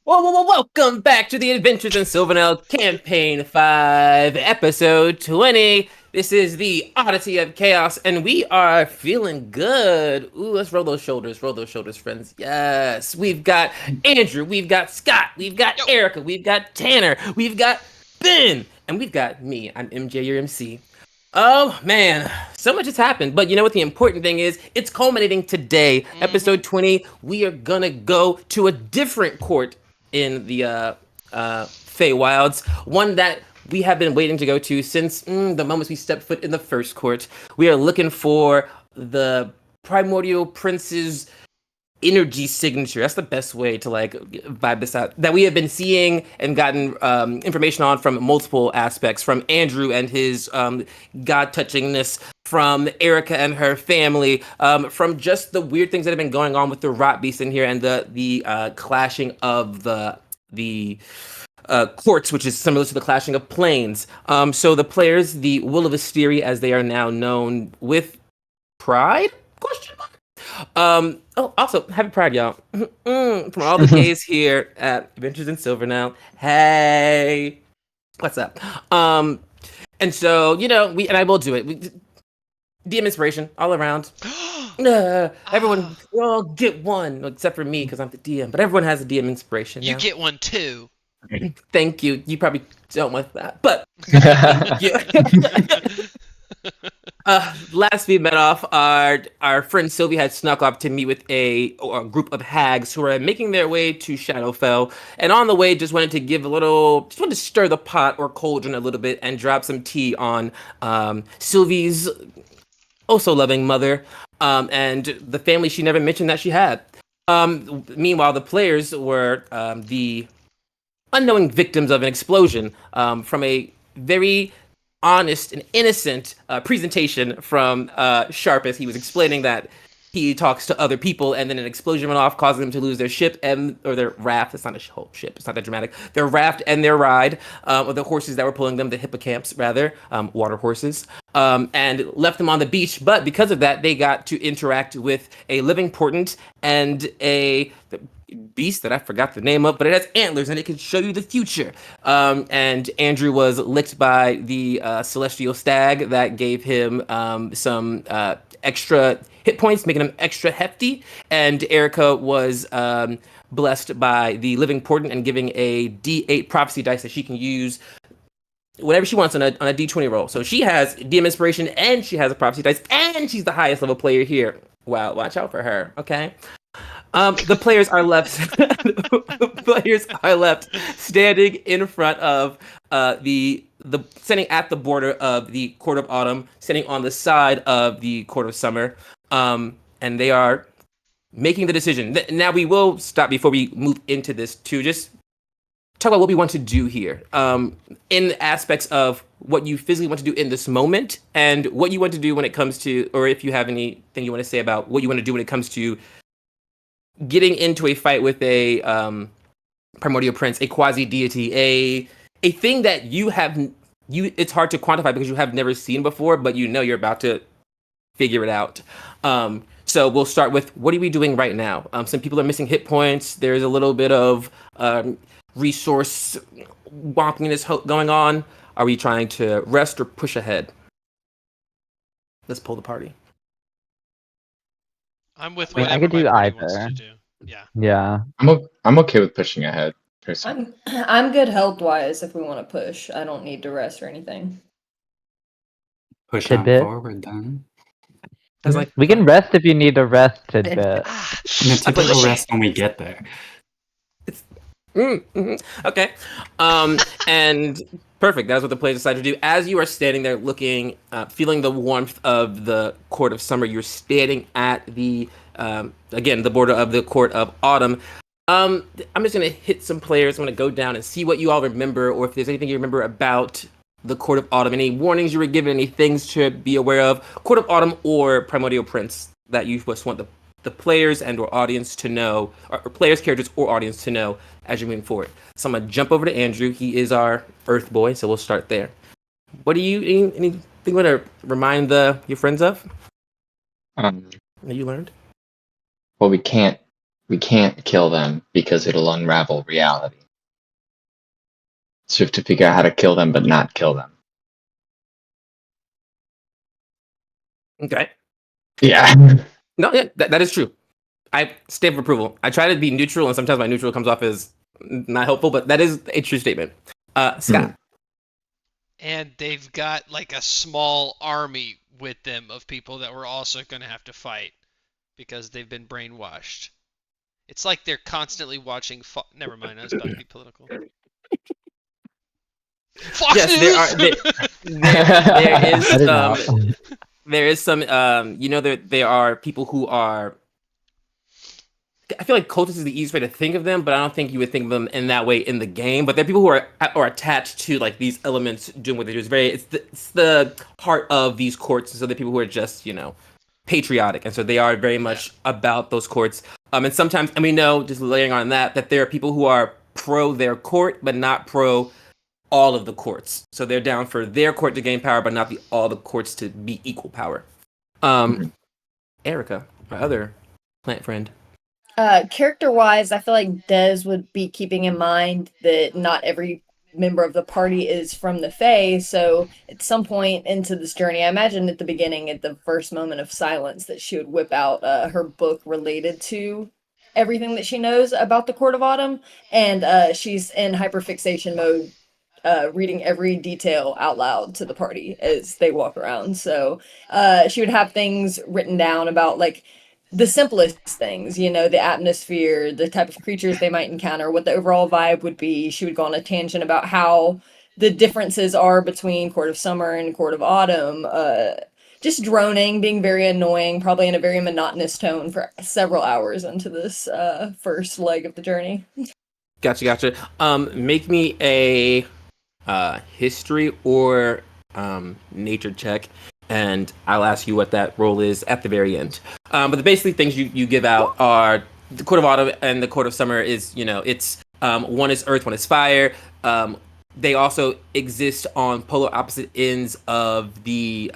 Welcome back to the Adventures in Sylvanel Campaign 5, Episode 20. This is the Odyssey of Chaos, and we are feeling good. Ooh, let's roll those shoulders, friends. Yes, we've got Andrew, we've got Scott, we've got Yo. Erica, we've got Tanner, we've got Ben, and we've got me. I'm MJ, your MC. Oh man, so much has happened. But you know what? The important thing is, it's culminating today, episode 20. We are gonna go to a different court in the Feywilds, one that we have been waiting to go to since the moment we stepped foot in the first court. We are looking for the Primordial Prince's energy signature. That's the best way to like vibe this out. That we have been seeing and gotten information on from multiple aspects, from Andrew and his god touchingness, from Erica and her family, from just the weird things that have been going on with the rot beast in here and the clashing of the courts, which is similar to the clashing of planes. So the players, the Will of Asteria, as they are now known, with pride? Question mark. Also, happy Pride, y'all. From all the gays here at Adventures in Silver now. Hey, what's up? And so, I will do it. DM inspiration all around. Everyone, we all get one, except for me, because I'm the DM, but everyone has a DM inspiration. You now. get one too. Thank you. You probably don't want that, but last we met off, our friend Sylvie had snuck off to meet with a group of hags who were making their way to Shadowfell, and on the way, just wanted to stir the pot or cauldron a little bit and drop some tea on Sylvie's so loving mother, and the family she never mentioned that she had. Meanwhile, the players were the unknowing victims of an explosion from a very honest and innocent presentation from Sharp as he was explaining that he talks to other people, and then an explosion went off, causing them to lose their ship or their raft. It's not a whole ship. It's not that dramatic. Their raft and their ride, or the horses that were pulling them, the hippocamps rather, water horses, and left them on the beach. But because of that, they got to interact with a living portent and a beast that I forgot the name of, but it has antlers and it can show you the future. And Andrew was licked by the celestial stag that gave him some extra hit points, making him extra hefty. And Erica was blessed by the living portent and giving a D8 prophecy dice that she can use whatever she wants on a D20 roll. So she has DM inspiration and she has a prophecy dice and she's the highest level player here. Wow, watch out for her, okay? The players are left. The players are left standing in front of the standing at the border of the Court of Autumn, standing on the side of the Court of Summer, and they are making the decision. Now we will stop before we move into this to just talk about what we want to do here, in aspects of what you physically want to do in this moment and what you want to do when it comes to, or if you have anything you want to say about what you want to do when it comes to getting into a fight with a primordial prince, a quasi deity, a thing that it's hard to quantify because you have never seen before, but you're about to figure it out. So we'll start with, what are we doing right now? Some people are missing hit points. There's a little bit of resource wonkiness going on. Are we trying to rest or push ahead? Let's pull the party. I'm with I whatever could do my party wants either. to do. Yeah. Yeah. I'm okay with pushing ahead, personally. I'm good health wise if we want to push. I don't need to rest or anything. Push Tidbit. on forward then. We can rest if you need a rest, Tidbit. And a typical rest when we get there. Okay. And perfect. That's what the players decided to do. As you are standing there looking, feeling the warmth of the Court of Summer, you're standing at the, again, the border of the Court of Autumn. I'm just going to hit some players. I'm going to go down and see what you all remember, or if there's anything you remember about the Court of Autumn, any warnings you were given, any things to be aware of, Court of Autumn or Primordial Prince, that you just want the players and or audience to know, or players, characters, or audience to know as you're moving forward. So I'm gonna jump over to Andrew. He is our Earth boy, so we'll start there. What do you anything you want to remind your friends of Um, that you learned? well, we can't we can't kill them because it'll unravel reality. So we have to figure out how to kill them, but not kill them. Okay. Yeah. No, yeah, that is true. I stamp approval. I try to be neutral, and sometimes my neutral comes off as not helpful, but that is a true statement. Scott. And they've got like a small army with them of people that we're also going to have to fight because they've been brainwashed. It's like they're constantly watching. Never mind, I was about to be political. Fox Yes, News! there is I did some. not. There is some. There are people who are. I feel like cultists is the easiest way to think of them, but I don't think you would think of them in that way in the game. But they're people who are attached to like these elements doing what they do. It's the heart of these courts. And so the people who are just patriotic, and so they are very much about those courts. And sometimes, and we know just layering on that there are people who are pro their court, but not pro all of the courts. So they're down for their court to gain power, but not all the courts to be equal power. Erica, my other plant friend. Character-wise, I feel like Dez would be keeping in mind that not every member of the party is from the Fae, so at some point into this journey, I imagine at the beginning, at the first moment of silence, that she would whip out her book related to everything that she knows about the Court of Autumn, and she's in hyperfixation mode, reading every detail out loud to the party as they walk around. So she would have things written down about like the simplest things, the atmosphere, the type of creatures they might encounter, what the overall vibe would be. She would go on a tangent about how the differences are between Court of Summer and Court of Autumn. Just droning, being very annoying, probably in a very monotonous tone for several hours into this first leg of the journey. Gotcha. Make me a history or nature check, and I'll ask you what that roll is at the very end. But the basically things you give out are the Court of Autumn and the Court of Summer is, it's one is earth, one is fire. They also exist on polar opposite ends of the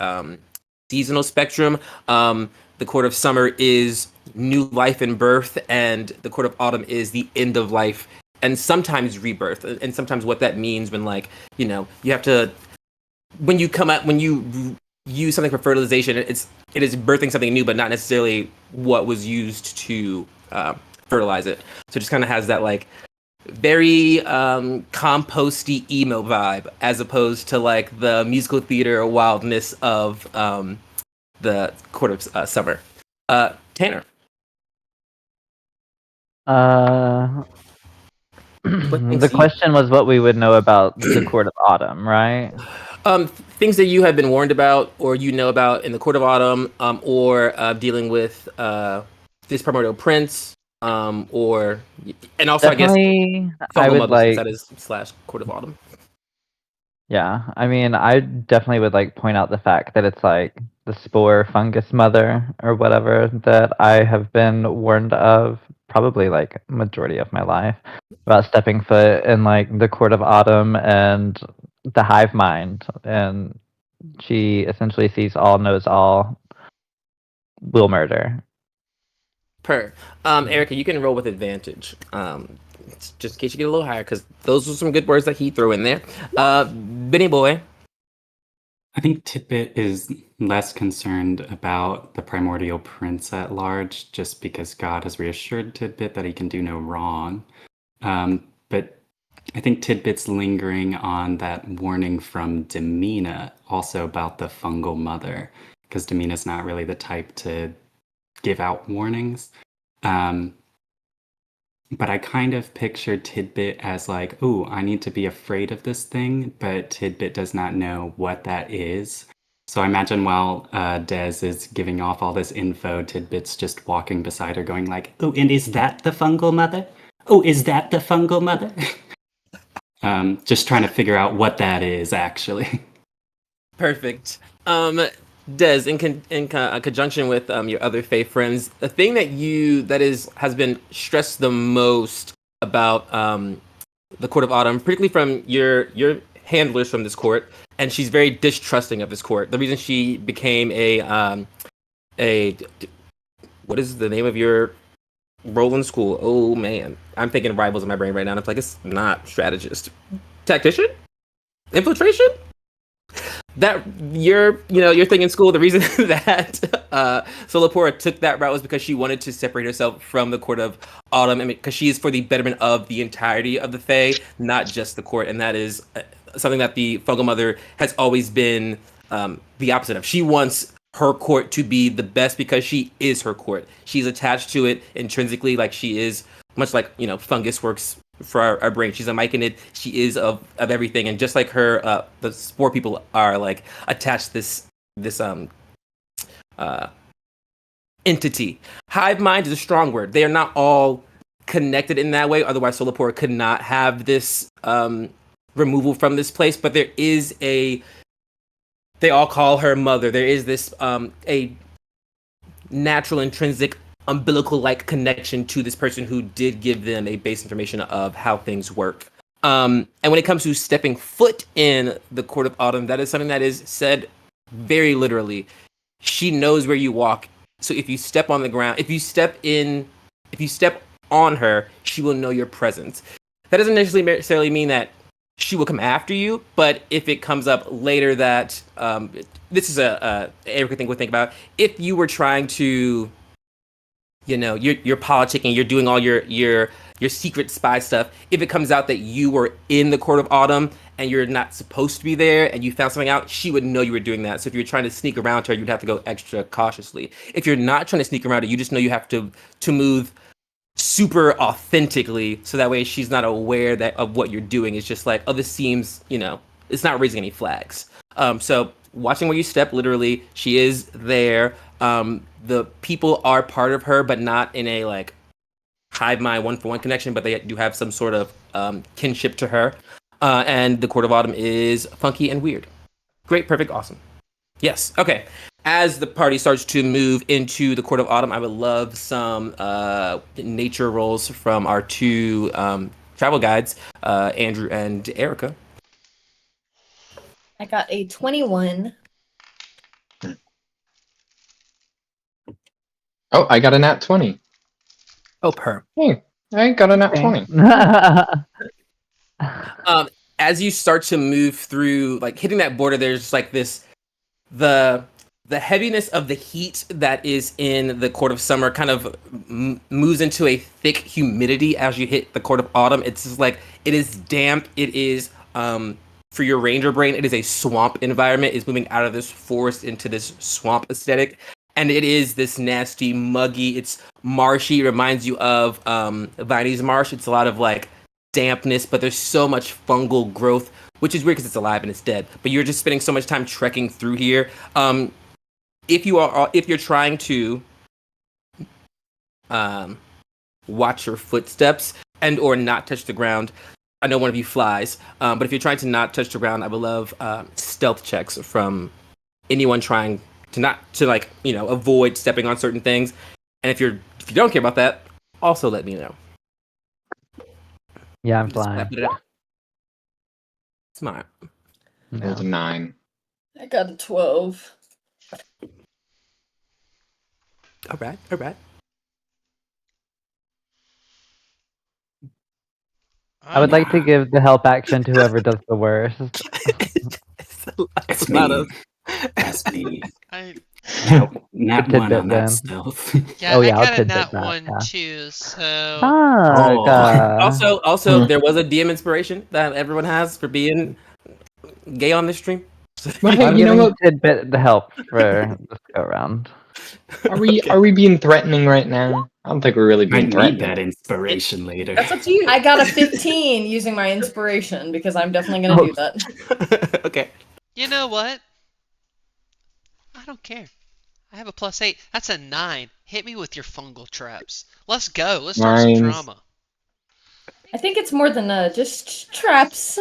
seasonal spectrum. The Court of Summer is new life and birth, and the Court of Autumn is the end of life and sometimes rebirth. And sometimes what that means when you have to, when you use something for fertilization, it is birthing something new, but not necessarily what was used to fertilize it. So it just kind of has that like very composty emo vibe, as opposed to like the musical theater wildness of the Court of Summer. Tanner. The question was what we would know about the Court of Autumn, right? Things that you have been warned about, or about in the Court of Autumn, or dealing with this primordial prince, or and also Definitely, I guess I Fungal would Mother, since like. that is / Court of Autumn. Yeah, I mean, I definitely would like point out the fact that it's like the spore fungus mother or whatever that I have been warned of probably like majority of my life about stepping foot in like the Court of Autumn and the hive mind, and she essentially sees all, knows all, will murder. Erica, you can roll with advantage. Just in case you get a little higher, because those are some good words that he threw in there. Benny boy. I think Tidbit is less concerned about the primordial prince at large, just because God has reassured Tidbit that he can do no wrong. But I think Tidbit's lingering on that warning from Demina, also about the fungal mother, because Demina's not really the type to give out warnings. But I kind of pictured Tidbit as like, oh, I need to be afraid of this thing, but Tidbit does not know what that is. So I imagine while Dez is giving off all this info, Tidbit's just walking beside her going like, oh, and is that the fungal mother? Oh, is that the fungal mother? Just trying to figure out what that is, actually. Perfect. Des, in conjunction with your other Fae friends, the thing that has been stressed the most about the Court of Autumn, particularly from your handlers from this court, and she's very distrusting of this court. The reason she became a what is the name of your Roll in school. Oh man, I'm thinking rivals in my brain right now. And it's like it's not strategist, tactician, infiltration. That your thing in school. The reason that Solapora took that route was because she wanted to separate herself from the Court of Autumn, and because she is for the betterment of the entirety of the Fae, not just the court, and that is something that the Fungal Mother has always been the opposite of. She wants her court to be the best because she is her court. She's attached to it intrinsically, like she is, much like fungus works for our brain. She's a myconid. She is of everything, and just like her, the spore people are like attached to this uh entity. Hive mind is a strong word. They are not all connected in that way. Otherwise, Solapora could not have this removal from this place. But there is a. They all call her mother. There is this a natural intrinsic umbilical like connection to this person who did give them a base information of how things work. And when it comes to stepping foot in the Court of Autumn, that is something that is said very literally. She knows where you walk. So if you step on the ground, if you step on her, she will know your presence. That doesn't necessarily mean that she will come after you, but if it comes up later that this is a Erica thing we'll think about. If you were trying to, you're politicking, you're doing all your secret spy stuff. If it comes out that you were in the Court of Autumn and you're not supposed to be there and you found something out, she would know you were doing that. So if you're trying to sneak around her, you'd have to go extra cautiously. If you're not trying to sneak around her, you just know you have to move super authentically, so that way she's not aware that of what you're doing. It's just like, oh, this seems, it's not raising any flags. So watching where you step, literally, she is there. The people are part of her, but not in a like hive mind one-for-one connection, but they do have some sort of kinship to her. And the Court of Autumn is funky and weird. Great, perfect, awesome. Yes. Okay. As the party starts to move into the Court of Autumn, I would love some nature rolls from our two travel guides, Andrew and Erica. I got a 21. Oh, I got a nat 20. Oh, per. Hey, I got a nat 20. As you start to move through, like hitting that border, there's like this, the heaviness of the heat that is in the Court of Summer kind of moves into a thick humidity as you hit the Court of Autumn. It's just like, it is damp. It is, for your ranger brain, it is a swamp environment. It's moving out of this forest into this swamp aesthetic. And it is this nasty, muggy, it's marshy. It reminds you of Viney's Marsh. It's a lot of like dampness, but there's so much fungal growth, which is weird because it's alive and it's dead. But you're just spending so much time trekking through here. If you're trying to watch your footsteps and or not touch the ground, I know one of you flies, but if you're trying to not touch the ground, I would love stealth checks from anyone trying to not to like avoid stepping on certain things. And if you don't care about that, also let me know. Yeah, I'm flying. Smart. Rolled a 9. I got a 12. All right. I would like to give the help action to whoever does the worst. It's me. That's me. I Nat Tidbit 1 on that then. stealth. yeah, Oh, I yeah, I'll got a tidbit nat that, one yeah. too. So Also, there was a DM inspiration that everyone has for being gay on this stream. Well, I'm hey, you know giving what? Tidbit the help for this go round. Are we Okay. are we being threatening right now? I don't think we're really I being need threatening. that inspiration later. That's up to you. I got a 15 using my inspiration because I'm definitely going to do that. Okay. you know what? I don't care. I have a +8. That's a 9. Hit me with your fungal traps. Let's go. Let's start some Nines. drama. I think it's more than just traps.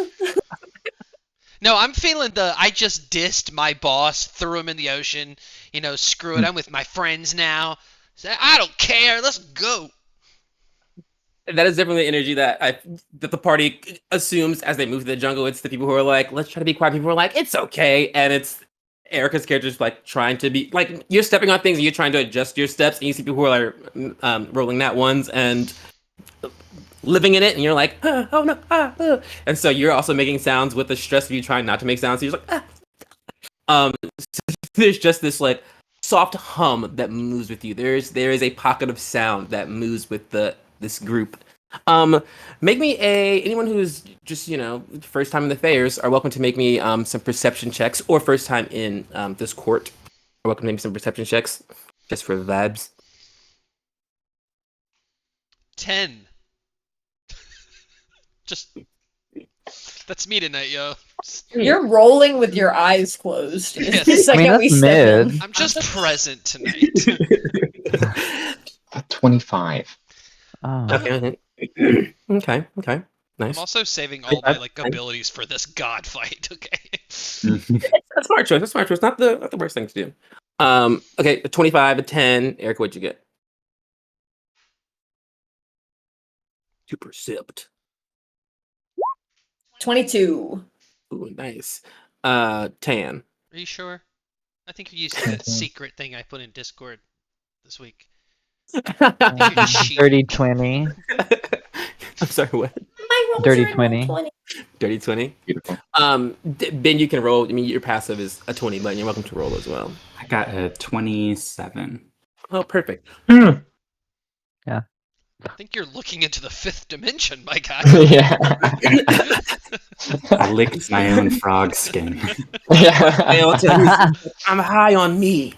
No, I'm feeling I just dissed my boss, threw him in the ocean. Screw it. I'm with my friends now. I don't care. Let's go. That is definitely the energy that the party assumes as they move to the jungle. It's the people who are like, let's try to be quiet. People who are like, it's okay. And it's Erica's character is like trying to be like you're stepping on things and you're trying to adjust your steps, and you see people who are like rolling nat ones and living in it, and you're like, oh no, and so you're also making sounds with the stress of you trying not to make sounds. So you're like, there's just this like soft hum that moves with you. There is a pocket of sound that moves with this group. Make me anyone who's just first time in the fairs are welcome to make me some perception checks, or first time in this court are welcome to make me some perception checks just for the vibes. 10. Just that's me tonight, yo. You're rolling with your eyes closed. Yes. The second that's we step mid. in. I'm just present tonight. 25. Oh. Okay. Okay. Nice. I'm also saving all my like abilities for this god fight. Okay. That's a smart choice. That's a smart choice. Not the worst thing to do. Okay, a 25, a 10. Eric, what'd you get? To percept. 22. Ooh, nice. Tan. Are you sure? I think you're using that secret thing I put in Discord this week. Dirty 20. I'm sorry, what? My rolls Dirty are in 20. 20. Dirty 20. Beautiful. Ben, you can roll. I mean, your passive is a 20, but you're welcome to roll as well. I got a 27. Oh, perfect. I think you're looking into the fifth dimension, my guy. Yeah. I licked my own frog skin. Yeah. I'm high on me.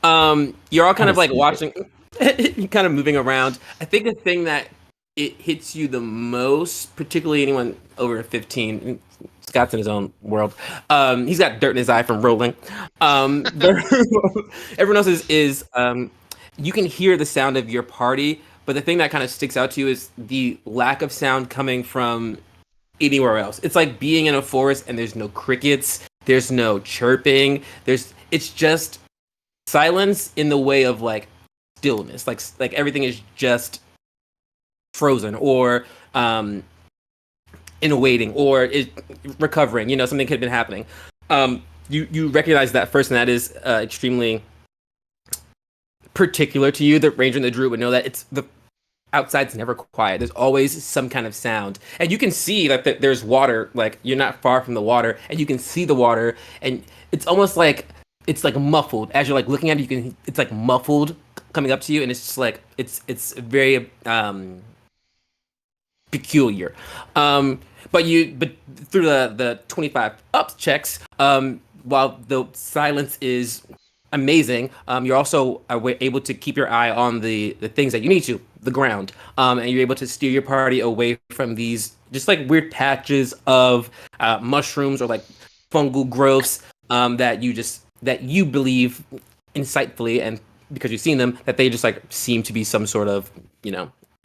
You're all kind of like watching, you're kind of moving around. I think the thing that it hits you the most, particularly anyone over 15, Scott's in his own world. He's got dirt in his eye from rolling. Everyone else is you can hear the sound of your party, but the thing that kind of sticks out to you is the lack of sound coming from anywhere else. It's like being in a forest and there's no crickets, there's no chirping, it's just silence in the way of like stillness. Like everything is just frozen or in waiting or is recovering. Something could have been happening. You recognize that first, and that is extremely particular to you. The ranger and the druid would know that it's the outside's never quiet. There's always some kind of sound, and you can see that there's water. Like you're not far from the water, and you can see the water, and it's almost like it's like muffled as you're like looking at it. It's like muffled coming up to you, and it's just like it's very peculiar. But through the 25 ups checks, while the silence is amazing, you're also able to keep your eye on the things that you need to, the ground, and you're able to steer your party away from these just like weird patches of mushrooms or like fungal growths that you believe insightfully, and because you've seen them, that they just like seem to be some sort of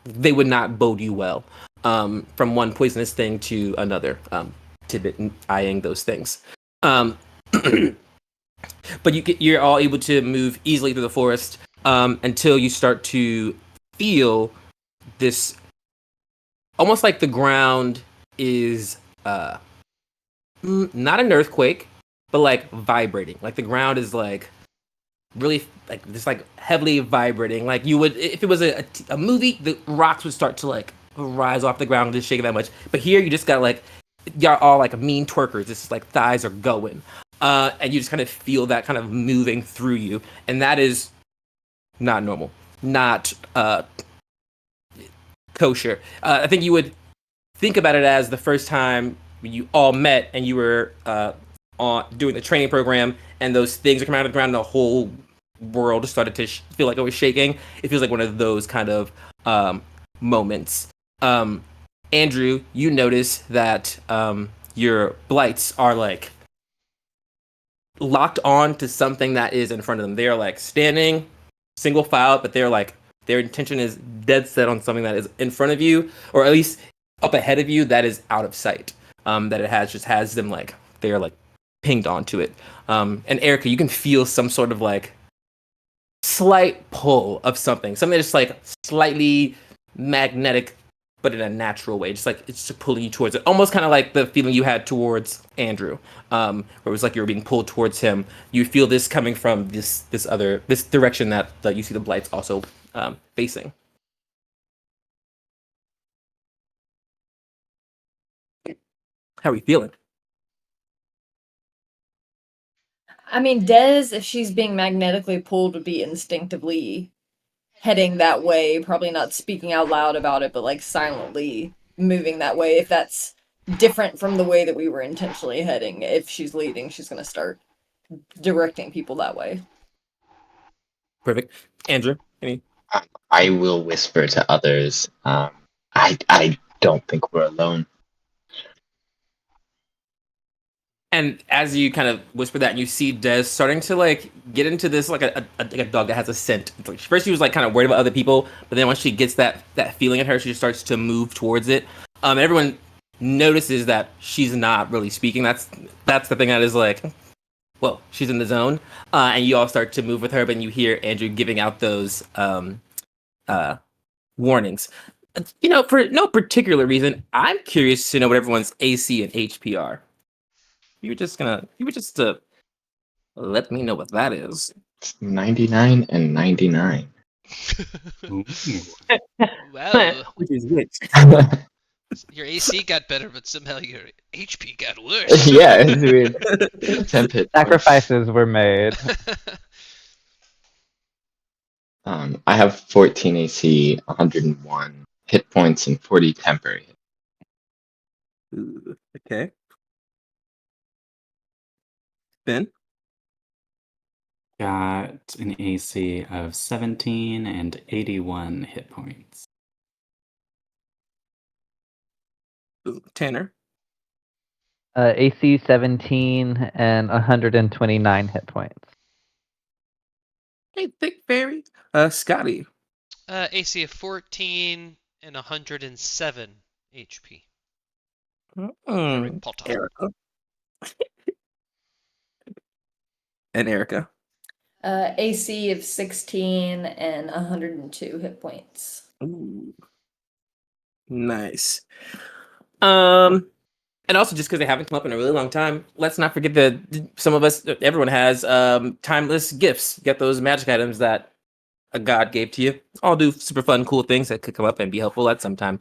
they would not bode you well. From one poisonous thing to another, tidbit eyeing those things. But you're all able to move easily through the forest until you start to feel this, almost like the ground is not an earthquake, but like vibrating. Like the ground is like really like just like heavily vibrating. Like you would, if it was a movie, the rocks would start to like rise off the ground and just shake it that much. But here you just got like, y'all all like mean twerkers. It's like thighs are going. And you just kind of feel that kind of moving through you. And that is not normal. Not kosher. I think you would think about it as the first time you all met and you were doing the training program and those things are coming out of the ground and the whole world started to feel like it was shaking. It feels like one of those kind of moments. Andrew, you notice that your blights are like locked on to something that is in front of them. They're like standing single file, but they're like their intention is dead set on something that is in front of you, or at least up ahead of you, that is out of sight. That it has them like they're like pinged onto it. And Erica, you can feel some sort of like slight pull of something that's like slightly magnetic but in a natural way, just like it's just pulling you towards it, almost kind of like the feeling you had towards Andrew, where it was like you were being pulled towards him. You feel this coming from this direction that you see the blights also facing. How are you feeling? I mean, Des, if she's being magnetically pulled, would be instinctively heading that way, probably not speaking out loud about it, but like silently moving that way. If that's different from the way that we were intentionally heading, if she's leading, she's going to start directing people that way. Perfect. Andrew, any? I will whisper to others. I don't think we're alone. And as you kind of whisper that, and you see Des starting to like get into this like a dog that has a scent. It's like, first she was like kind of worried about other people, but then once she gets that feeling in her, she just starts to move towards it. And everyone notices that she's not really speaking. That's the thing that is like, well, she's in the zone, and you all start to move with her, but you hear Andrew giving out those warnings. You know, for no particular reason, I'm curious to know what everyone's AC and HP are. You were just let me know what that is. It's 99 and 99. Ooh. Wow. Which is which? Your AC got better, but somehow your HP got worse. Yeah, it's weird. Temp hit points. Sacrifices were made. I have 14 AC, 101 hit points, and 40 temporary. Ooh, okay. Ben? Got an AC of 17 and 81 hit points. Ooh, Tanner? AC 17 and 129 hit points. Hey, Thick Fairy. Scotty. AC of 14 and 107 HP. Harry Potter. Erica. And Erica. AC of 16 and 102 hit points. Ooh. Nice. And also just because they haven't come up in a really long time, let's not forget that some of us, everyone has timeless gifts. You get those magic items that a god gave to you. All do super fun, cool things that could come up and be helpful at some time.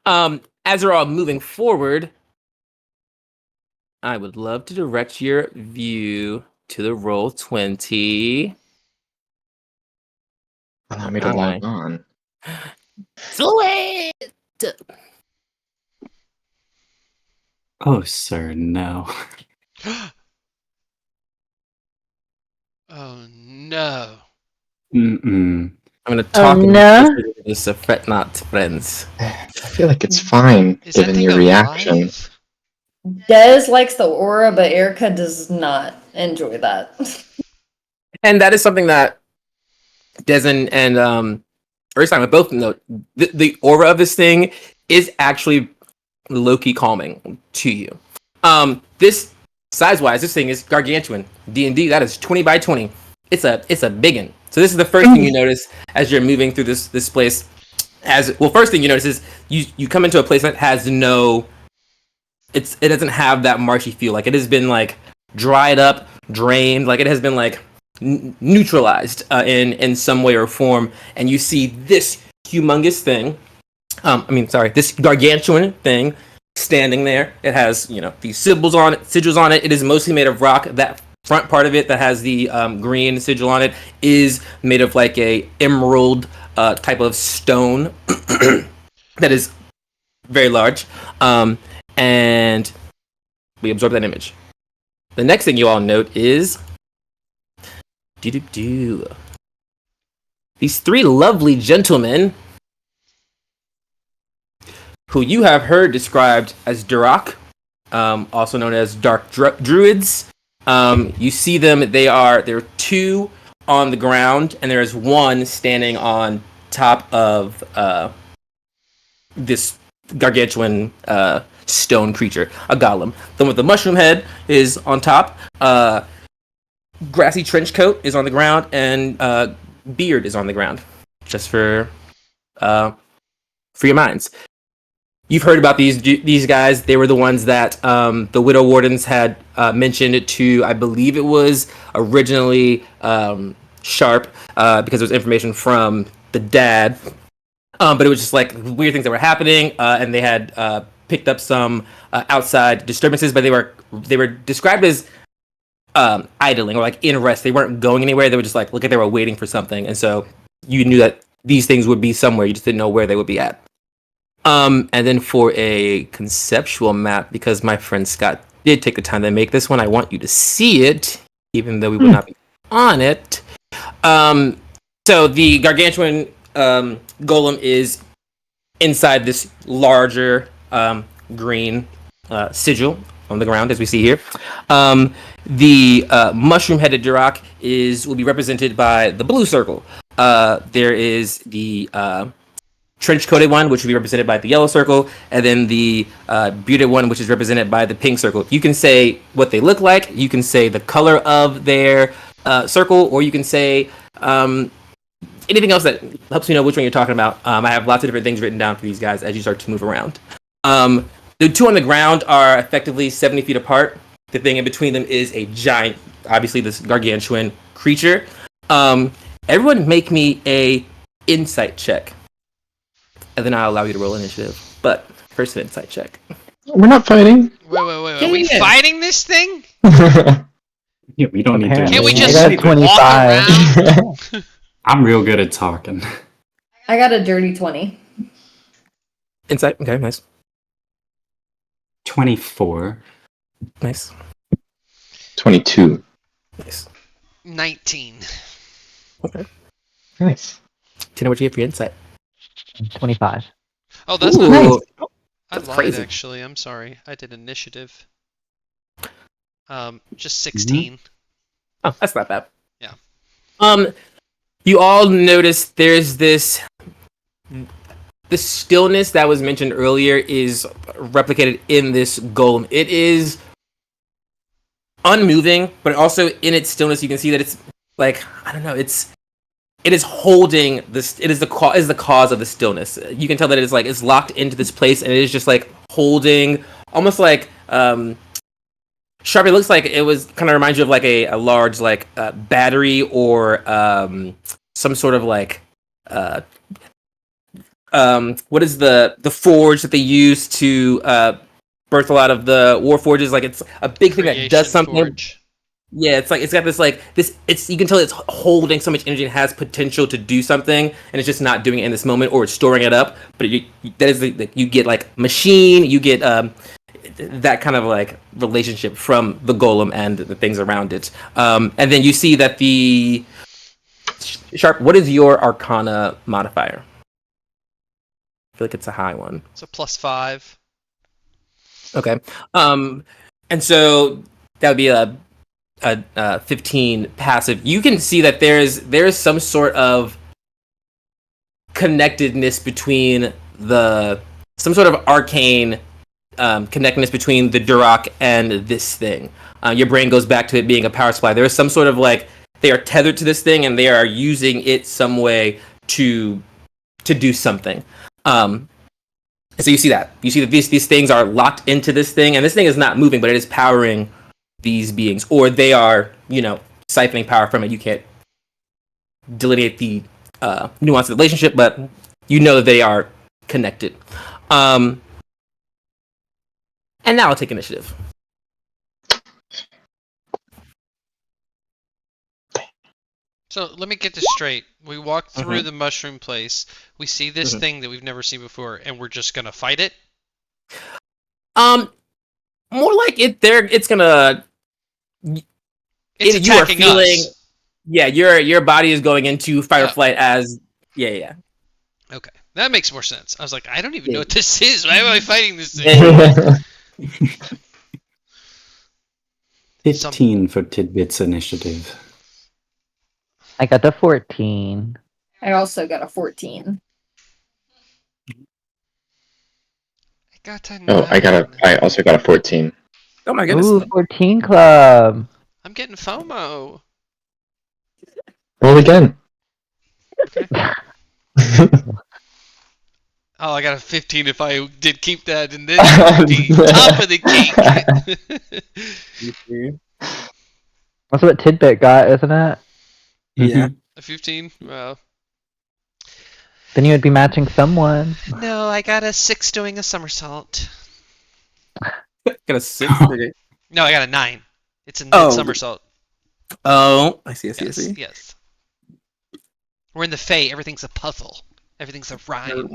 As you're all moving forward, I would love to direct your view to the roll 20. Allow me to log on. Do it! Oh, sir, no. Oh no. Mm-mm. I'm gonna talk no. Just a fret not, friends. I feel like it's fine, Is that given thing your reaction. alive? Des likes the aura, but Erica does not enjoy that. And that is something that Des and Urstein would both note. The aura of this thing is actually low-key calming to you. This size-wise, this thing is gargantuan. D&D, that is 20 by 20. It's a biggin. So this is the first thing you notice as you're moving through this place. First thing you notice is you come into a place that has no. It doesn't have that marshy feel. Like it has been like dried up, drained. Like it has been like neutralized in some way or form. And you see this humongous thing. This gargantuan thing standing there. It has these sigils on it. It is mostly made of rock. That front part of it that has the green sigil on it is made of like a emerald type of stone that is very large. And we absorb that image. The next thing you all note is these three lovely gentlemen who you have heard described as Durak, also known as Dark Druids. You see them, there are two on the ground, and there is one standing on top of this gargantuan stone creature, a golem. The one with the mushroom head is on top, grassy trench coat is on the ground, and beard is on the ground, just for your minds. you've heard about these guys. They were the ones that the Widow Wardens had mentioned to, I believe it was originally Sharp, because it was information from the dad. But it was just like weird things that were happening, and they had picked up some outside disturbances, but they were described as idling or like in rest. They weren't going anywhere. They were just like they were waiting for something, and so you knew that these things would be somewhere. You just didn't know where they would be at. And then for a conceptual map, because my friend Scott did take the time to make this one, I want you to see it, even though we would not be on it. So the gargantuan golem is inside this larger green sigil on the ground, as we see here. The mushroom-headed Durak will be represented by the blue circle. There is the trench-coated one, which will be represented by the yellow circle, and then the bearded one, which is represented by the pink circle. You can say what they look like, you can say the color of their circle, or you can say anything else that helps you know which one you're talking about. I have lots of different things written down for these guys as you start to move around. The two on the ground are effectively 70 feet apart. The thing in between them is a giant, obviously this gargantuan creature. Everyone make me a insight check. And then I'll allow you to roll initiative. But first an insight check. We're not fighting. Wait. Are we fighting this thing? Yeah, we don't need to. Can't we I just got walk 25. around? I'm real good at talking. I got a dirty 20. Insight, okay, nice. 24. Nice. 22. Nice. 19. Okay. Nice. Tina, what you get for your insight? 25. Oh, that's Ooh, not nice. I that's lied, crazy. actually. I'm sorry. I did initiative. Just 16. Oh, that's not bad. Yeah. You all notice there's the stillness that was mentioned earlier is replicated in this golem. It is unmoving, but also in its stillness, you can see that it's like, I don't know, it is holding this. It is the cause of the stillness. You can tell that it's locked into this place, and it is just like holding, almost like Sharp. It looks like it was kind of reminds you of like a large like battery or some sort of like what is the forge that they use to birth a lot of the war forges? Like it's a big thing that does Creation something. Forge. Yeah, it's like it's got this. It's you can tell it's holding so much energy and has potential to do something, and it's just not doing it in this moment, or it's storing it up. But that is you get like machine, you get that kind of like relationship from the golem and the things around it. And then you see that the Sharp. What is your Arcana modifier? I feel like it's a high one. So +5. Okay. And so that would be a 15 passive. You can see that there's some sort of connectedness between some sort of arcane connectedness between the Durak and this thing. Your brain goes back to it being a power supply. There is some sort of like they are tethered to this thing and they are using it some way to do something. So you see that these things are locked into this thing, and this thing is not moving, but it is powering these beings, or they are, siphoning power from it. You can't delineate the nuance of the relationship, but you know that they are connected. And now I'll take initiative. So let me get this straight. We walk through the mushroom place. We see this thing that we've never seen before, and we're just gonna fight it. More like it's gonna. It's attacking us. Yeah, your body is going into fight or flight as yeah. Okay, that makes more sense. I was like, I don't even know what this is. Why am I fighting this thing? 15 for Tidbit's initiative. I got the 14. I also got a 14. I also got a 14. Oh my goodness. Ooh, 14 club. I'm getting FOMO. Roll again. Okay. Oh, I got a 15 if I did keep that, and then it would be top of the cake. That's what Tidbit got, isn't it? Yeah. Mhm. A 15? Well, Then you would be matching someone. no, I got a 6 doing a somersault. Got a 6. Okay. No, I got a 9. It's a mid Oh. somersault. Oh, I see. Yes, yes. We're in the Fae. Everything's a puzzle. Everything's a rhyme.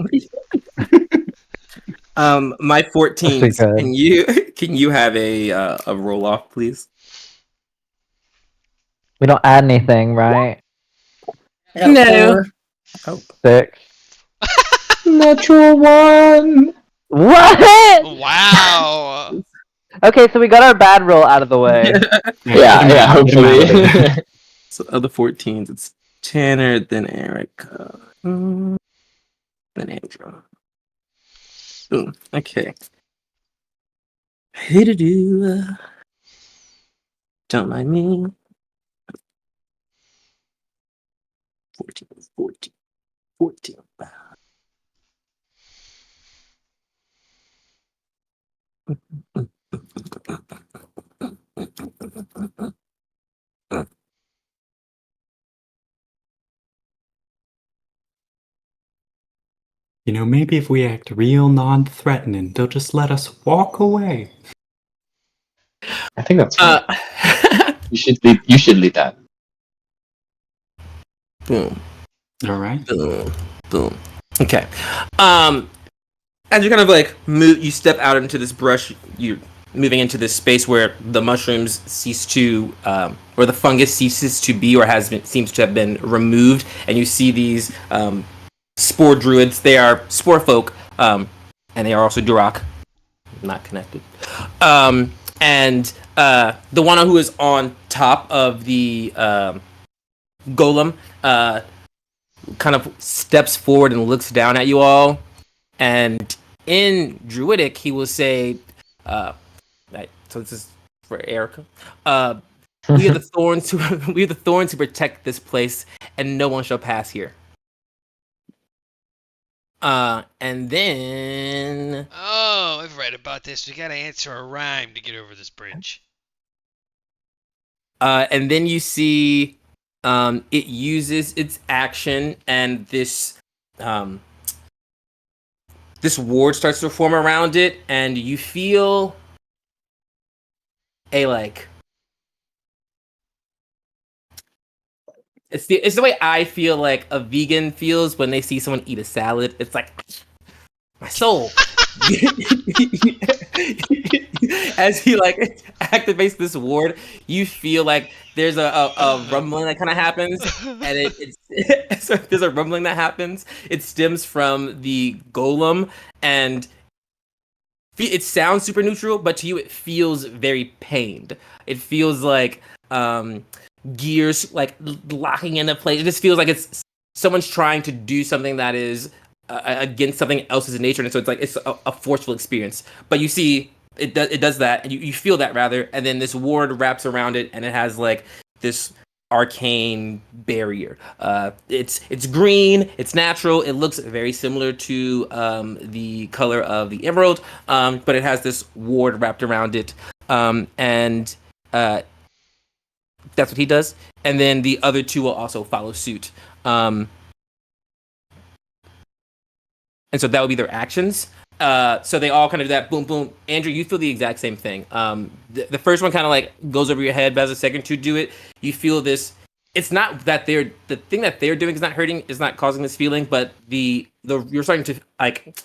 My That's 14s. good. Can you have a roll off, please? We don't add anything, right? I got a No. 4. Oh. 6. Natural 1. What? Wow. Okay, so we got our bad roll out of the way. Yeah, hopefully. So of the 14s, it's Tanner, then Erica, then Andrew. Boom. Okay. Hey to do. Don't mind me. 14, 14, 14. You know, maybe if we act real non-threatening, they'll just let us walk away. I think that's fine. You should lead that. Boom. All right. Boom. Boom. Okay. As you kind of like move, you step out into this brush. You're moving into this space where the mushrooms cease to, or the fungus ceases to be, or seems to have been removed, and you see these spore druids. They are spore folk, and they are also Durak, not connected. And the one who is on top of the golem kind of steps forward and looks down at you all. And in Druidic, he will say, right, so this is for Erica. We are the thorns who protect this place, and no one shall pass here. And then Oh, I've read about this. We gotta answer a rhyme to get over this bridge. and then you see it uses its action, and this this ward starts to form around it, and you feel a like it's the way I feel like a vegan feels when they see someone eat a salad. It's like my soul. As he like activates this ward, you feel like there's a rumbling that kind of happens, and it's so there's a rumbling that happens. It stems from the golem, and it sounds super neutral, but to you it feels very pained. It feels like gears like locking into place. It just feels like it's someone's trying to do something that is against something else's nature, and so it's like it's a forceful experience. But you see, it does that, and you feel that rather, and then this ward wraps around it, and it has like this arcane barrier. It's green, it's natural, it looks very similar to the color of the emerald, but it has this ward wrapped around it, and that's what he does. And then the other two will also follow suit. And so that would be their actions. So they all kind of do that boom, boom. Andrew, you feel the exact same thing. The first one kind of like goes over your head, but as the second two do it, you feel this. It's not that the thing that they're doing is not hurting, is not causing this feeling, but the you're starting to like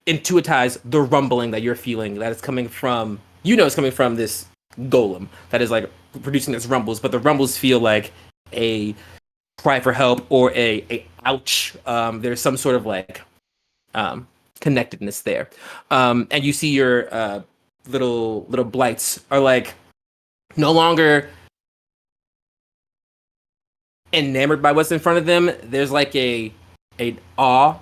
intuitize the rumbling that you're feeling that is coming from, it's coming from this golem that is like producing these rumbles, but the rumbles feel like a cry for help or a ouch. There's some sort of like connectedness there, and you see your little blights are like no longer enamored by what's in front of them. There's like a awe.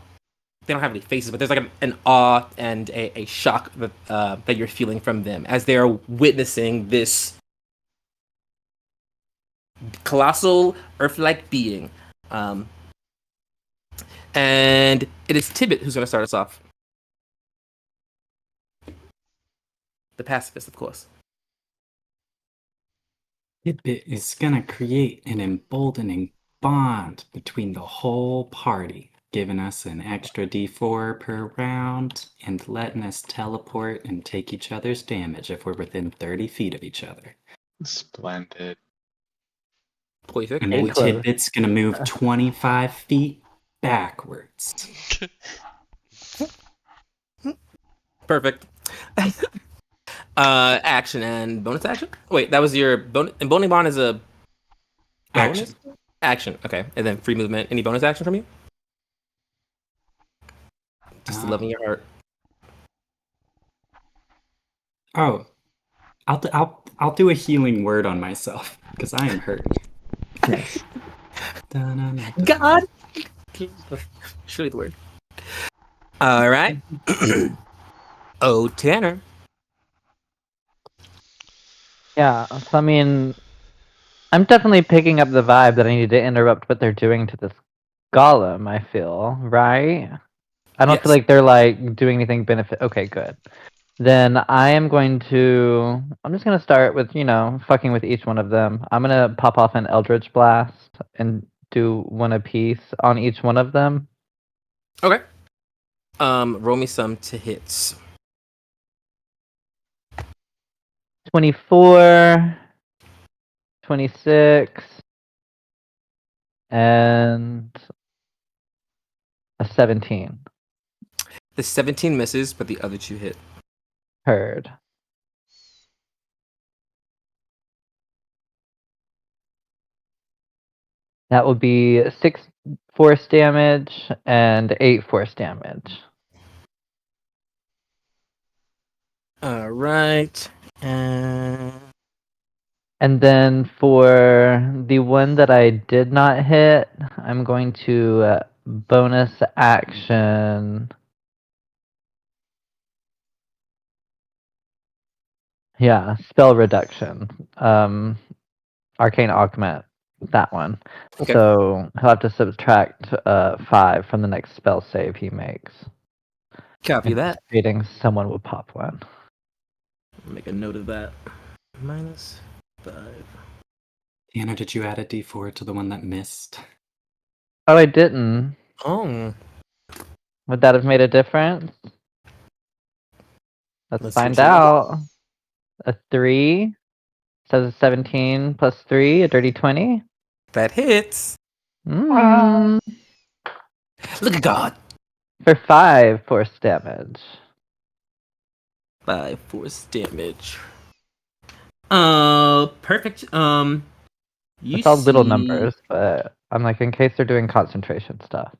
They don't have any faces, but there's like an awe and a shock that you're feeling from them as they're witnessing this colossal Earth-like being. And it is Tibbet who's going to start us off. The pacifist, of course. Tidbit is gonna create an emboldening bond between the whole party, giving us an extra d4 per round and letting us teleport and take each other's damage if we're within 30 feet of each other. Splendid. Perfect. And Hey, then close. Tidbit's gonna move 25 feet backwards. Perfect. Action and bonus action. Wait, that was your bonus. And Bony Bond is a bonus Action. action. Okay, and then free movement. Any bonus action from you? Just the love in your heart. Oh, I'll do a healing word on myself because I am hurt. Nice. God. Surely the word. All right. Oh, Tanner. Yeah, so I mean, I'm definitely picking up the vibe that I need to interrupt what they're doing to this golem, I feel, right? I don't feel Yes. like they're like doing anything benefit. Okay, good. Then I'm just gonna start with, fucking with each one of them. I'm gonna pop off an Eldritch Blast and do one apiece on each one of them. Okay. Roll me some to hits. 24, 26, and a 17. The 17 misses, but the other two hit. Heard. That will be 6 force damage and 8 force damage. All right. And And then for the one that I did not hit, I'm going to bonus action. Yeah, spell reduction. Arcane augment. That one. Okay. So he'll have to subtract 5 from the next spell save he makes. Copy that. Anticipating someone will pop one. I'll make a note of that. -5. Tanner, did you add a d4 to the one that missed? Oh, I didn't. Oh. Would that have made a difference? Let's Let's see find what you roll. out. A 3. Says 17 plus 3, a dirty 20. That hits. Mm. Look at God. For 5 force damage. 5 force damage. Perfect. You It's all little see- numbers, but I'm like, in case they're doing concentration stuff.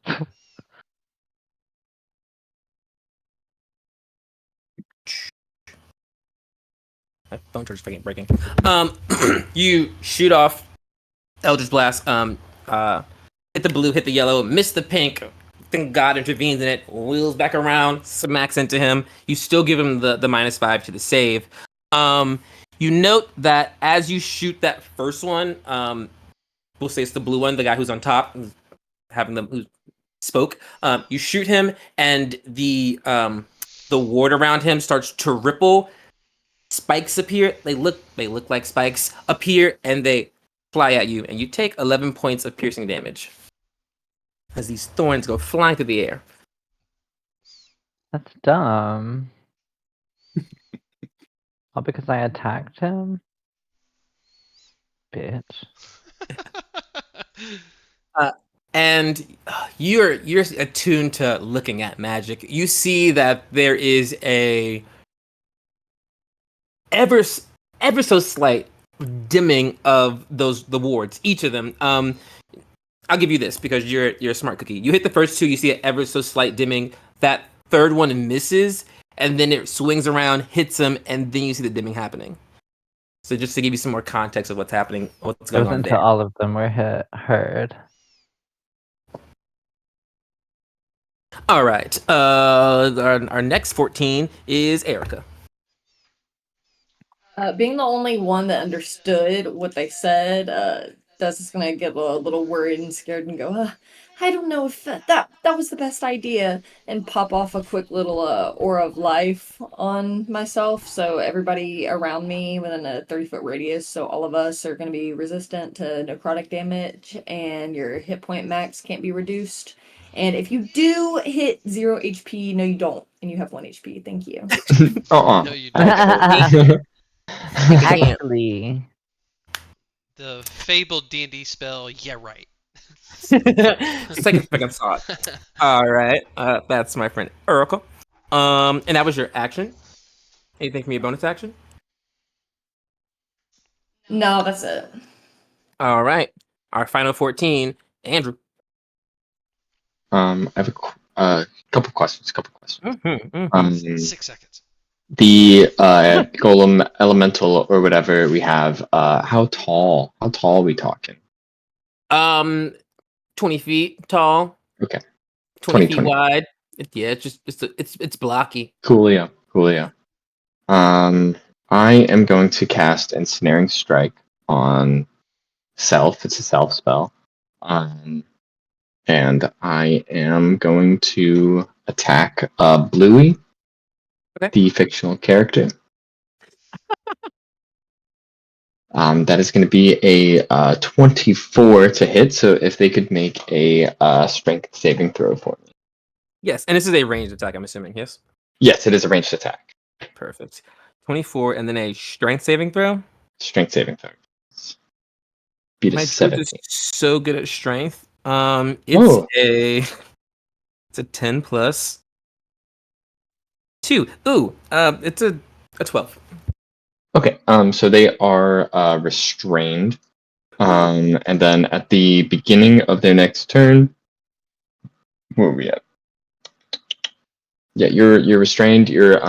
My phone charger's fucking breaking. You shoot off Eldritch Blast. Hit the blue, hit the yellow, miss the pink. Then God intervenes in it, wheels back around, smacks into him. You still give him the -5 to the save. You note that as you shoot that first one, we'll say it's the blue one, the guy who's on top, who spoke. You shoot him, and the ward around him starts to ripple. Spikes appear. They look like spikes appear, and they fly at you, and you take 11 points of piercing damage as these thorns go flying through the air. That's dumb. All because I attacked him? Bitch. And you're attuned to looking at magic. You see that there is a ever so slight dimming of the wards, each of them. I'll give you this because you're a smart cookie. You hit the first two, you see an ever so slight dimming. That third one misses, and then it swings around, hits him, and then you see the dimming happening. So just to give you some more context of what's happening, what's It going was on until there. all of them were heard. All right. Our next 14 is Erica. Being the only one that understood what they said, Des is gonna get a little worried and scared and go, I don't know if that was the best idea, and pop off a quick little aura of life on myself, so everybody around me within a 30-foot radius, so all of us are gonna be resistant to necrotic damage, and your hit point max can't be reduced. And if you do hit 0 HP, no, you don't, and you have 1 HP. Thank you. No, you don't. Actually. Can't. Actually, The fabled D&D spell, yeah, right. Second thought. All right, that's my friend Oracle. And that was your action. Anything from your bonus action? No, that's it. All right, our final 14, Andrew. I have a couple questions. Um, 6 seconds. the golem elemental or whatever we have. How tall? How tall are we talking? 20 feet tall. Okay. 20 feet 20. wide. Yeah, it's blocky. Coolio. I am going to cast Ensnaring Strike on Self. It's a self spell. And I am going to attack Bluey, Okay. the fictional character. That is going to be a 24 to hit. So if they could make a strength saving throw for me. Yes, and this is a ranged attack, I'm assuming. Yes. Yes, it is a ranged attack. Perfect. 24, and then a strength saving throw. Strength saving throw. Beat a My druid 17. is so good at strength. Oh. It's a 10 plus 2. Ooh, it's a 12. Okay. So they are restrained. And then at the beginning of their next turn, where are we at? Yeah, you're restrained. You're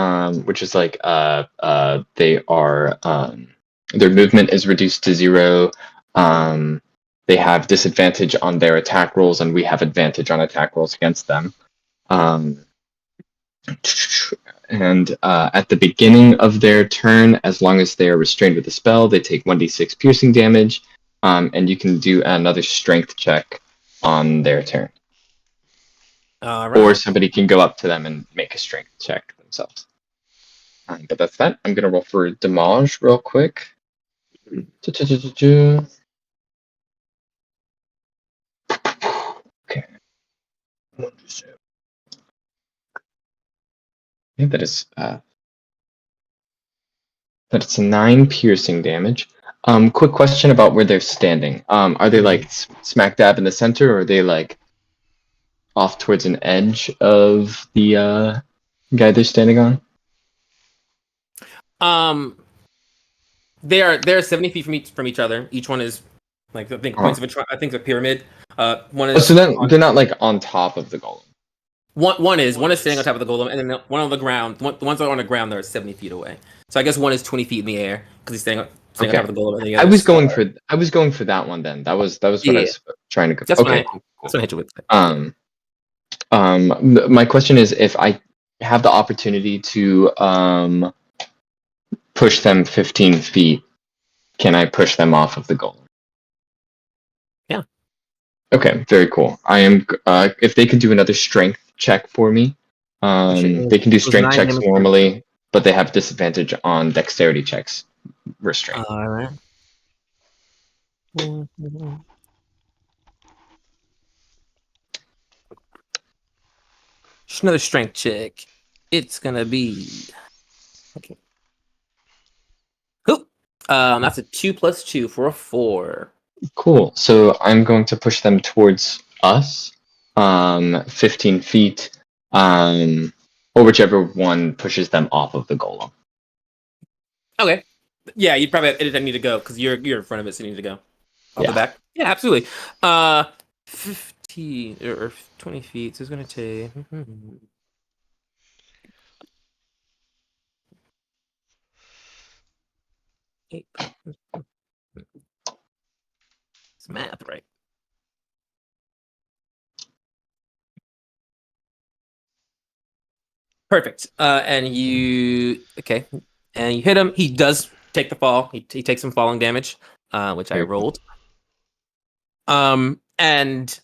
which is like they are their movement is reduced to 0. They have disadvantage on their attack rolls, and we have advantage on attack rolls against them. And at the beginning of their turn, as long as they are restrained with a spell, they take 1d6 piercing damage, and you can do another strength check on their turn. All Or right. somebody can go up to them and make a strength check themselves. But that's that. I'm going to roll for damage real quick. Okay. I think that is that's 9 piercing damage. Quick question about where they're standing. Are they like smack dab in the center, or are they like off towards an edge of the guy they're standing on? They're 70 feet from each other. Each one is like I think points of I think a pyramid. One is so then they're not like on top of the golem. One is standing on top of the golem, and then one on the ground. The ones that are on the ground, they're 70 feet away. So I guess one is 20 feet in the air because he's standing on top of the golem. And the I was going other's for that one then. That was what I Yeah. was trying to go. That's Okay. That's what I hit you with. My question is, if I have the opportunity to push them 15 feet, can I push them off of the golem? Yeah. Okay, very cool. I am. If they can do another strength check for me, they can do strength checks normally, but they have disadvantage on dexterity checks. Restraint. All right. Just another strength check. It's gonna be okay. Cool. That's a 2 plus 2 for a 4. Cool. So I'm going to push them towards us, 15 feet, or whichever one pushes them off of the golem. Okay. Yeah, you probably didn't need to go because you're in front of it, so you need to go off Yeah. the back. Yeah, absolutely. 15 or 20 feet. So it's gonna take. Eight. It's math, right? Perfect. And you hit him. He does take the fall. He takes some falling damage, which I rolled. And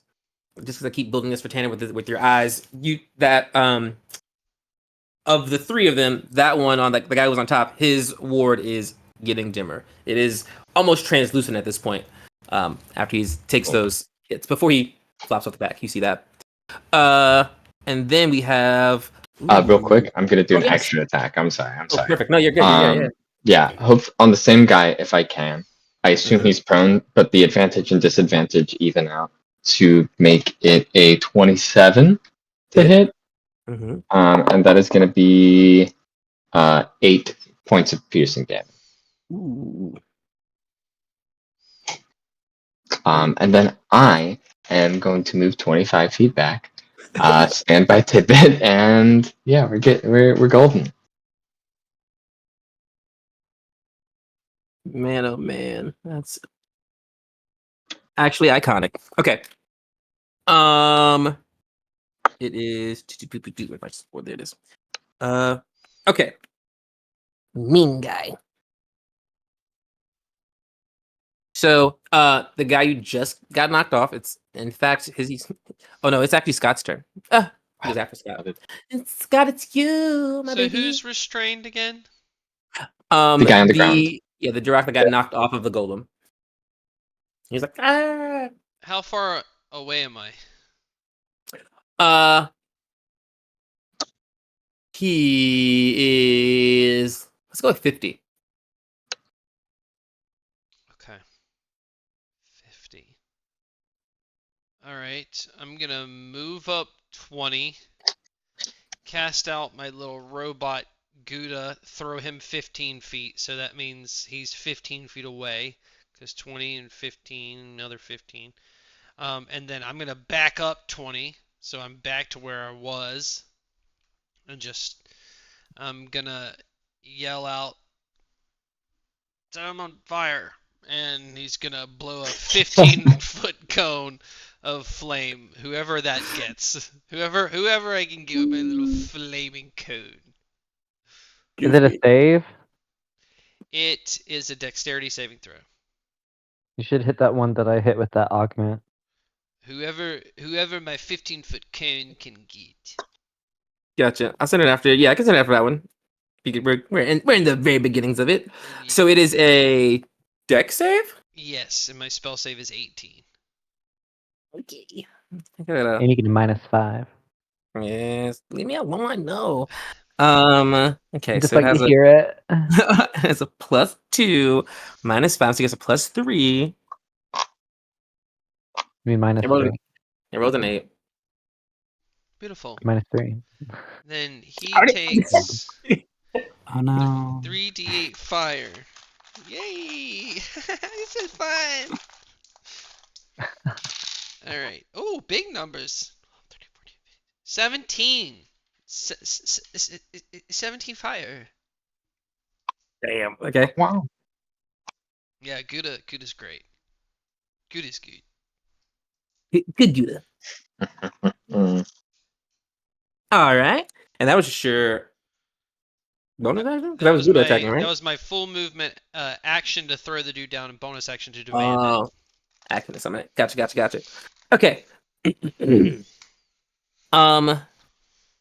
just because I keep building this for Tanner with your eyes, of the three of them, that one on the guy who was on top, his ward is getting dimmer. It is almost translucent at this point. After he takes those hits before he flops off the back, you see that. And then we have Real quick, I'm gonna do an yes. extra attack. I'm sorry. Oh, perfect. No, you're good. Yeah. Hope on the same guy if I can. I assume Mhm. he's prone, but the advantage and disadvantage even out to make it a 27 to hit. Mm-hmm. And that is going to be 8 points of piercing damage. Ooh. And then I am going to move 25 feet back, stand by Tidbit, and yeah, we're golden. Man, oh man, that's actually iconic. Okay. It is. There it is. Okay. Mean guy. So, the guy you just got knocked off. It's in fact he's. Oh no, it's actually Scott's turn. He goes after Scott. It's Scott. It's you, my So baby. who's restrained again? The guy on the ground. The Durak that got knocked off of the golem. He's like, ah. How far away am I? He is. Let's go with 50. Okay. 50. Alright, I'm gonna move up 20, cast out my little robot Gouda, throw him 15 feet, so that means he's 15 feet away, because 20 and 15, another 15. And then I'm gonna back up 20, so I'm back to where I was, and I'm gonna yell out, "Set him on fire!" And he's gonna blow a 15-foot cone of flame. Whoever that gets, whoever I can give my little flaming cone. Is it a save? It is a dexterity saving throw. You should hit that one that I hit with that augment. Whoever my 15-foot cone can get. Gotcha. I'll send it after. Yeah, I can send it after that one. We're in the very beginnings of it. So it is a dex save. Yes, and my spell save is 18. Okay. And you get a -5. Yes. Leave me alone. No. Okay. Just So it like has to a hear it. it has a +2, -5. So it gets a +3. I mean It rolled, -3. it rolled an 8. Beautiful. -3. Then he Already- takes Oh no. 3d8 fire. Yay! This is fun! Alright. Oh, big numbers. 17. 17 fire. Damn. Okay. Wow. Yeah, Gouda's great. Gouda's good. Good Judah. Mm. All right. And that was just your bonus action? 'Cause that was Judah attacking, right? That was my full movement action to throw the dude down and bonus action to demand it. Oh, action to summon it. Gotcha. Okay.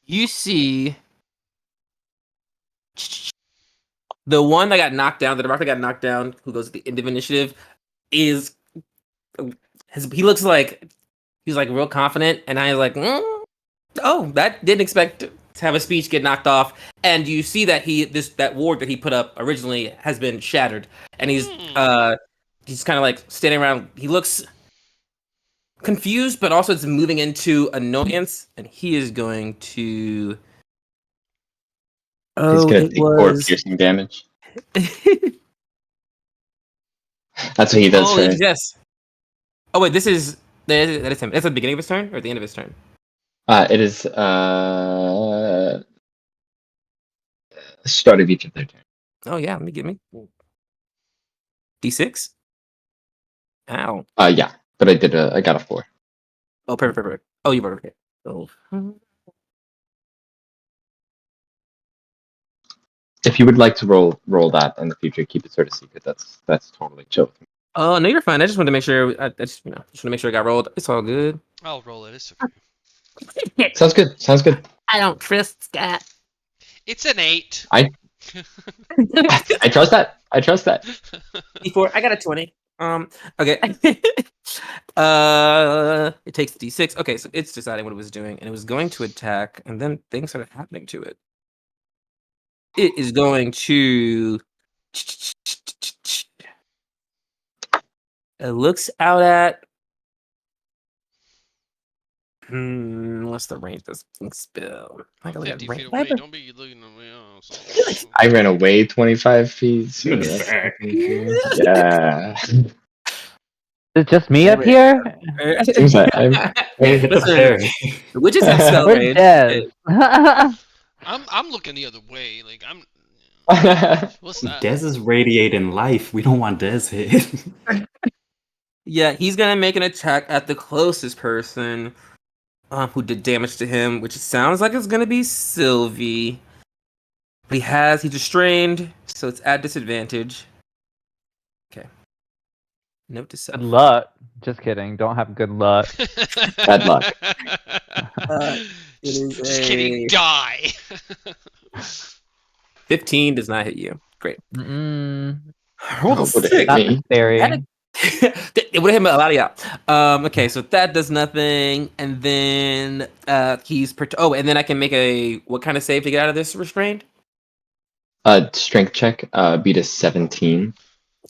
You see the one that got knocked down, the rock that got knocked down, who goes at the end of initiative, is he looks like he's like real confident, and I like, oh, that didn't expect to have a speech get knocked off, and you see that that ward that he put up originally has been shattered, and he's kind of like standing around. He looks confused, but also it's moving into annoyance, and he is going to. He's Oh, gonna it take 4 was. piercing damage. That's what he does Oh first. yes. Oh wait, that is him. That's the beginning of his turn or at the end of his turn. It is start of each of their turns. Oh yeah, let me get me D6. Ow. Yeah, but I got a 4. Oh perfect. Oh, you were okay. Oh. If you would like to roll that in the future, keep it sort of secret. That's totally chill. Oh no, you're fine. I just wanted to make sure. I just just want to make sure I got rolled. It's all good. I'll roll it. It's okay. Sounds good. Sounds good. I don't trust Scott. It's an 8. I trust that. I trust that. Before I got a 20. Okay. It takes D6. Okay, so it's deciding what it was doing, and it was going to attack, and then things started happening to it. It is going to. It looks out at. What's the range of this thing spell? I I'm gotta look at 50 range. feet away. Don't be looking at me. I ran away 25 feet. So In the that's back. yeah. Is it just me up Wait. here? Seems like I'm. Hey, hit the Listen, parry. witches have spell Where's range. Dez? I'm looking the other way. Like I'm. What's that? Dez is radiating life. We don't want Dez hit. Yeah, he's gonna make an attack at the closest person who did damage to him, which sounds like it's gonna be Sylvie. But he's restrained, so it's at disadvantage. Okay. Note to Good self. luck. Just kidding. Don't have good luck. Bad luck. It is Just kidding. Die. 15 does not hit you. Great. Mm-mm. Roll the Oh, would it hit six. Not me? the fairy. It would have hit a lot of y'all. Okay, so that does nothing, and then he's and then I can make a what kind of save to get out of this restrained? Strength check. Beat a 17.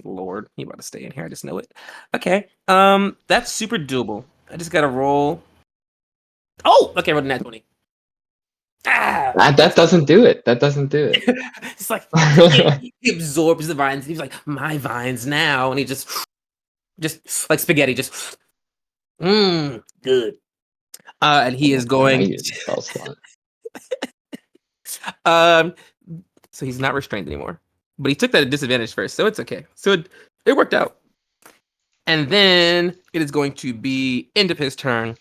Lord, he about to stay in here. I just know it. Okay, that's super doable. I just gotta roll. Oh, okay, roll the nat 20. Ah, That doesn't do it. That doesn't do it. it's like he absorbs the vines. He's like my vines now, and he just like spaghetti, just good. And he is I going. use the spell slot. So he's not restrained anymore, but he took that at disadvantage first, so it's okay. So it worked out. And then it is going to be end of his turn,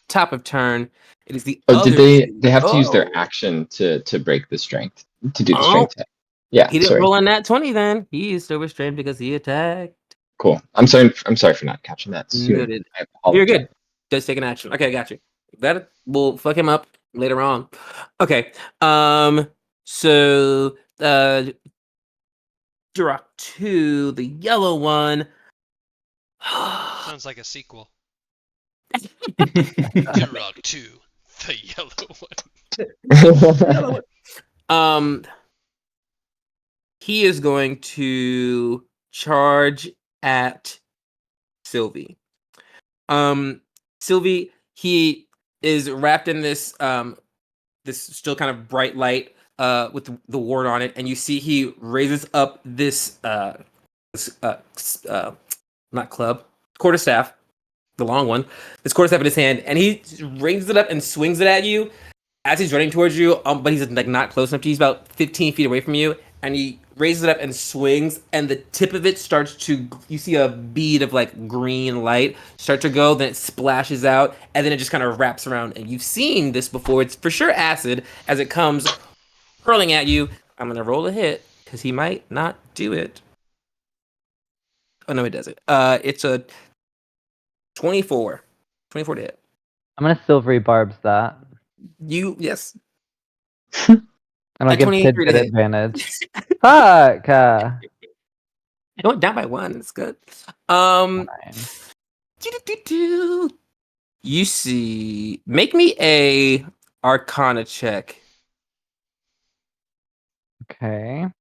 top of turn. It is the Oh, other. did they have to use their Oh. action to break the strength to do the Oh. strength check? Yeah, He didn't sorry. roll on that 20 then. He is still restrained because he attacked. Cool. I'm sorry for not catching that soon. Noted. I apologize. You're good. Just take an action. Okay, I got you. That will fuck him up later on. Okay. So Duroc 2, the yellow one. Sounds like a sequel. Duroc 2, the yellow one. He is going to charge at Sylvie. Sylvie, he is wrapped in this this still kind of bright light with the ward on it, and you see he raises up this not club, quarterstaff, the long one, this quarterstaff in his hand, and he raises it up and swings it at you as he's running towards you, but he's like not close enough to you. He's about 15 feet away from you, and he raises it up and swings, and the tip of it starts to, you see a bead of like green light start to go, then it splashes out, and then it just kind of wraps around. And you've seen this before. It's for sure acid as it comes hurling at you. I'm gonna roll a hit because he might not do it. Oh no, he does it. It's a 24 to hit. I'm gonna silvery barbs that. Yes. And I'll A give 23 to Tidbit hit. advantage. Fuck! It went down by 1. It's good. Fine. You see, make me a Arcana check. Okay. I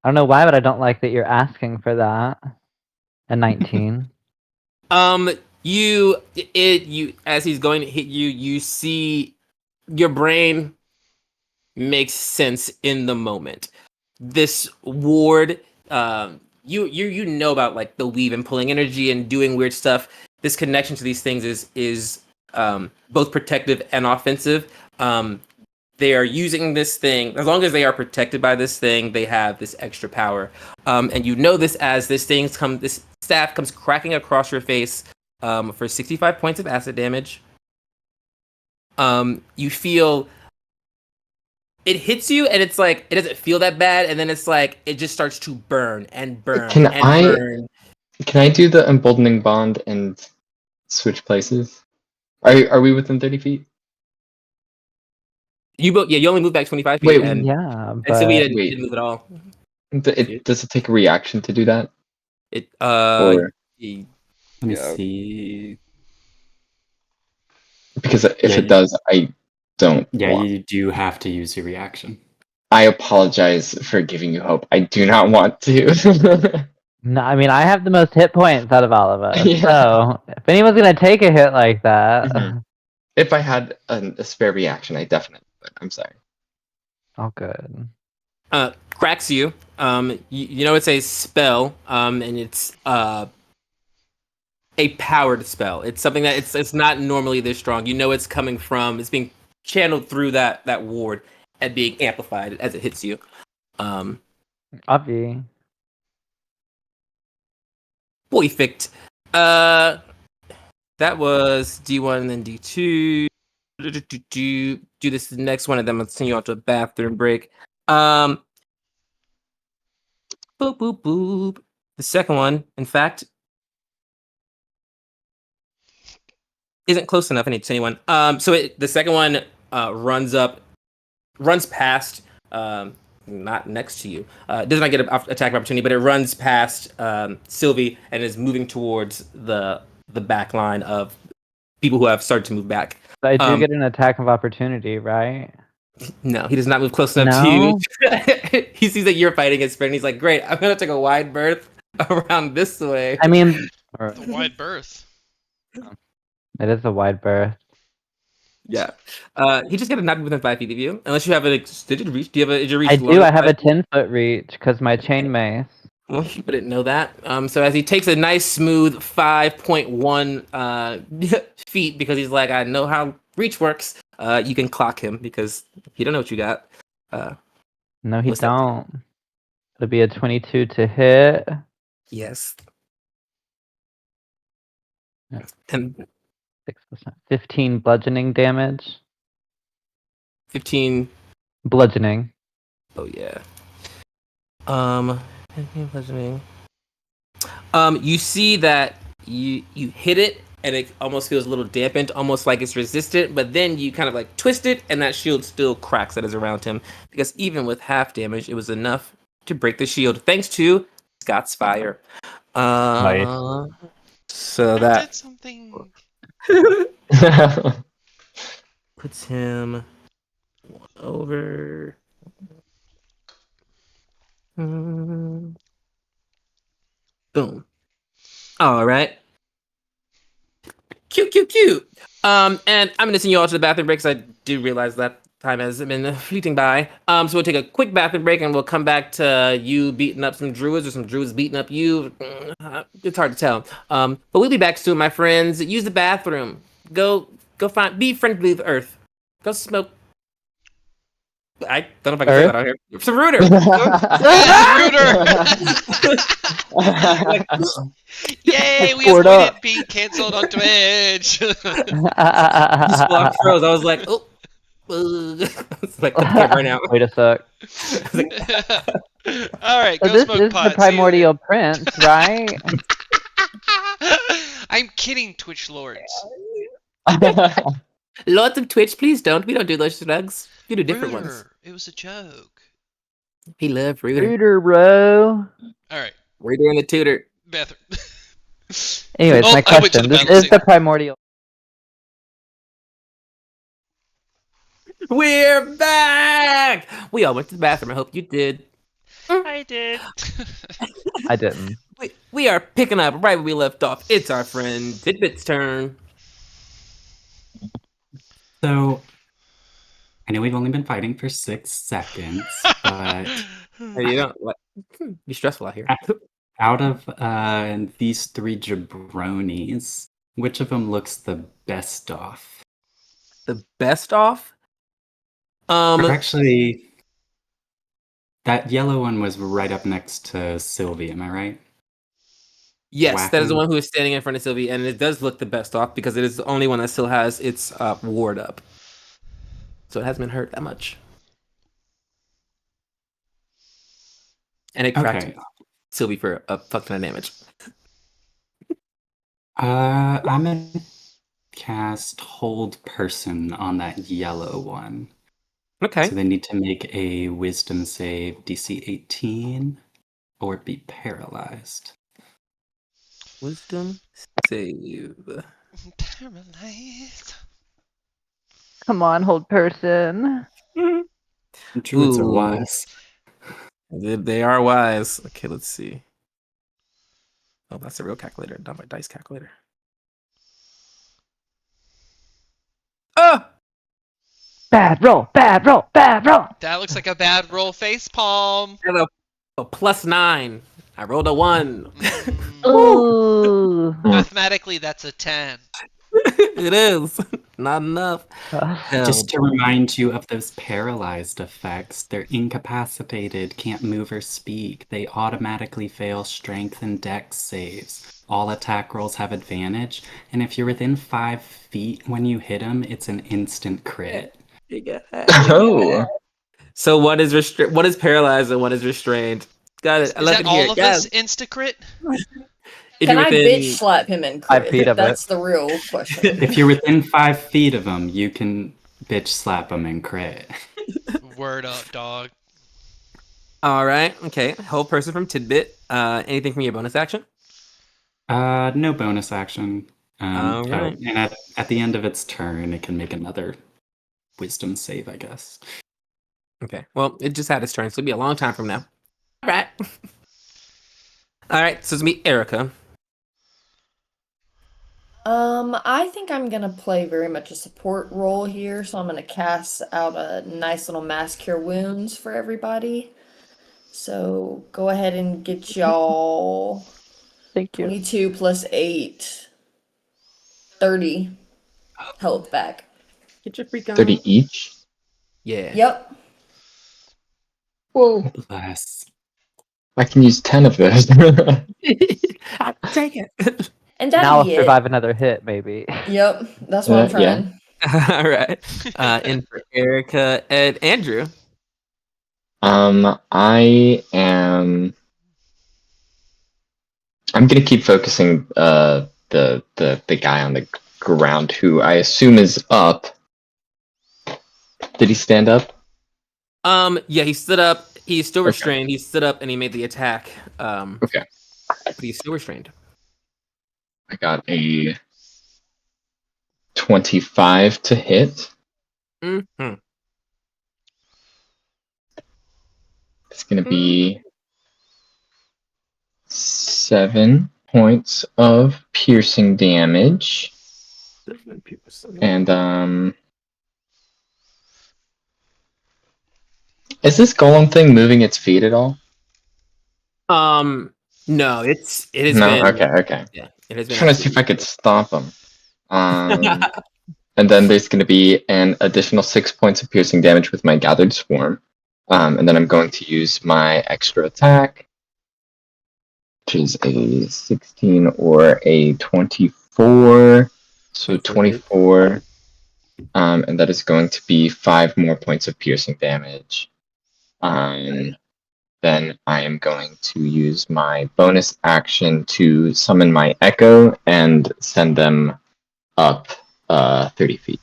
don't know why, but I don't like that you're asking for that. A 19. You as he's going to hit you, you see your brain makes sense in the moment. This ward, you know about like the weave and pulling energy and doing weird stuff. This connection to these things is both protective and offensive. They are using this thing, as long as they are protected by this thing, they have this extra power. And you know this as this staff comes cracking across your face for 65 points of acid damage. You feel it hits you, and it's like it doesn't feel that bad, and then it's like it just starts to burn and burn Can and I burn. can I do the emboldening bond and switch places? Are we within 30 feet? You only move back 25 feet, Wait, Yeah, and so we but didn't move at all. does it take a reaction to do that? It Or y- Let me yeah. see. because if Yeah, it does, I don't yeah, want. you do have to use your reaction. I apologize for giving you hope. I do not want to. no, I mean I have the most hit points out of all of us. Yeah. So if anyone's gonna take a hit like that, Mhm. If I had a spare reaction, I definitely would. I'm sorry. oh good. cracks you. You know it's a spell, and it's a powered spell. It's something that it's not normally this strong. You know it's coming from it's being channeled through that ward and being amplified as it hits you. Obvi. Perfect. That was D1 and then D2. Do this next one, and then I'm gonna send you out to a bathroom break. Boop boop boop. The second one, in fact, isn't close enough. I need to anyone. The second one runs past, not next to you. Does not get an attack opportunity, but it runs past Sylvie and is moving towards the back line of people who have started to move back. So I do get an attack of opportunity, right? No, he does not move close enough to you. He sees that you're fighting his friend. He's like, "Great, I'm gonna take a wide berth around this way." I mean, The wide berth. it is a wide berth. Yeah. He just got to not be within 5 feet of you, unless you have an extended reach. Do you have a? Is your reach? I long do. I enough? have a 10-foot reach because my chain mace. Well, you didn't know that. So as he takes a nice smooth 5.1 feet, because he's like, I know how reach works. You can clock him because he don't know what you got. No, he what's that? don't. It'll be a 22 to hit. Yes. Yeah. And 6%. 15 bludgeoning damage. 15. Bludgeoning. Oh yeah. 15 bludgeoning. You see that you hit it and it almost feels a little dampened, almost like it's resistant, but then you kind of like twist it and that shield still cracks that is around him, because even with half damage, it was enough to break the shield thanks to Scott's fire. Nice. So I that did something. puts him one over. Boom. All right. Cute. And I'm gonna send you all to the bathroom break because I do realize that time has been fleeting by. So we'll take a quick bathroom break and we'll come back to you beating up some druids or some druids beating up you. It's hard to tell. But we'll be back soon, my friends. Use the bathroom. Go be friendly with Earth. Go smoke. I don't know if I can say that out here. Some rooter. Yay, we Poured avoided up. being cancelled on Twitch. Just froze. I was like, oh. It's like the camera now. Wait a sec. All right, So go this smoke is pot. the See you primordial prince, right? later. I'm kidding, Twitch lords. Lords of Twitch, please don't. We don't do those drugs. We do different ones. Ruder, it was a joke. We love Rooter. Rooter, bro. All right, Rooter and the tutor. bathroom. Anyways, Oh, my I went to question. the This bathroom. is the primordial. We're back! We all went to the bathroom. I hope you did. I did. I didn't. We are picking up right where we left off. It's our friend Tidbit's turn. So, I know we've only been fighting for 6 seconds, but Hey, you don't be stressful out here. out of these 3 jabronis, which of them looks the best off? The best off? Or actually, that yellow one was right up next to Sylvie, am I right? Yes, that is the Whacking. one who is standing in front of Sylvie, and it does look the best off because it is the only one that still has its ward up. So it hasn't been hurt that much. and it cracked Okay. Sylvie for a fuck ton of damage. I'm gonna cast Hold Person on that yellow one. Okay. So they need to make a Wisdom save DC 18 or be paralyzed. Wisdom save. Paralyzed. Come on, hold person. Druids are Ooh. wise. They are wise. Okay, let's see. Oh, that's a real calculator, not my dice calculator. Oh! Bad roll, bad roll, bad roll. That looks like a bad roll face palm. I have a +9. I rolled a 1. Ooh. Mathematically, that's a 10. It is. Not enough. Hell, Just to remind you of those paralyzed effects, they're incapacitated, can't move or speak. They automatically fail strength and dex saves. All attack rolls have advantage, and if you're within 5 feet when you hit them, it's an instant crit. Oh. So what is paralyzed and what is restrained? Got it. I Is left that it here. all of Yes. us insta-crit? If Can you're I within bitch slap him and 5 feet crit? of That's it. the real question. If you're within 5 feet of them, you can bitch slap them and crit. Word up, dog. All right. Okay. Whole person from Tidbit. Anything from your bonus action? No bonus action. All right. And at the end of its turn, it can make another Wisdom save, I guess. Okay. Well, it just had its turn, so it'll be a long time from now. All right. All right. So it's me, Erica. I think I'm gonna play very much a support role here, so I'm gonna cast out a nice little mass cure wounds for everybody. So go ahead and get y'all Thank you. 22 plus 8, 30 health back. Get your freak on. 30 each. Yeah. Yep. Whoa. Bless. I can use 10 of those. I'll take it. And Now that'd I'll be it. survive another hit, maybe. Yep, that's what I'm Yeah. trying. All right. And for Erica and Andrew. I am. I'm gonna keep focusing the guy on the ground who I assume is up. Did he stand up? Yeah, he stood up. He's still Okay. restrained. He stood up and he made the attack. Okay. But he's still restrained. I got a 25 to hit. Mm-hmm. It's gonna be 7 points of piercing damage. And is this golem thing moving its feet at all? No, it has No? been Okay. yeah, it has been Trying to see if I could stomp him. And then there's going to be an additional 6 points of piercing damage with my Gathered Swarm. And then I'm going to use my extra attack, which is a 16 or a 24. So 24. And that is going to be 5 more points of piercing damage. Then I am going to use my bonus action to summon my Echo and send them up 30 feet.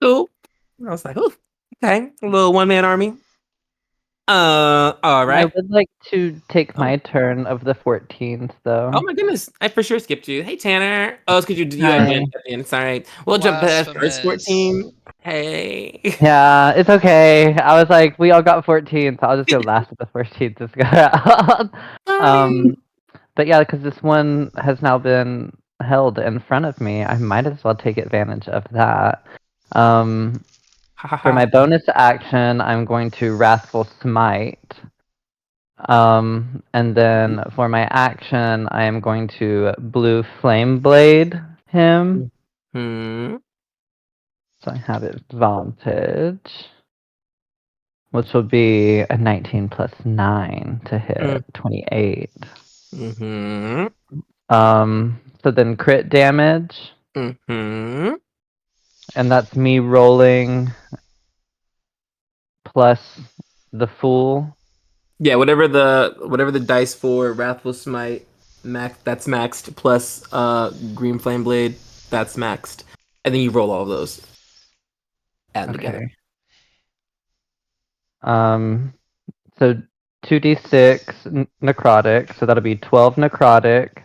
Cool. I was like, oh, okay, a little one-man army. All I right. would like to take my turn of the 14th, though. Oh my goodness, I for sure skipped you. Hey Tanner. Oh, it's because you Hi. had went at the end. It's all right. We'll jump past first Blasphemous. 14. Hey. Yeah, it's okay. I was like, we all got 14, so I'll just go last of the 14th. Just go out. But yeah, because this one has now been held in front of me, I might as well take advantage of that. For my bonus action, I'm going to Wrathful Smite. And then for my action, I am going to Blue Flame Blade him. Hmm. So I have advantage, which will be a 19 plus 9 to hit, 28. Mm-hmm. So then crit damage, Mm-hmm. and that's me rolling plus the Fool. Yeah, whatever the dice for Wrathful Smite that's maxed plus Green Flame Blade, that's maxed. And then you roll all of those. Add them together. Okay. So 2d6 necrotic, so that'll be 12 necrotic.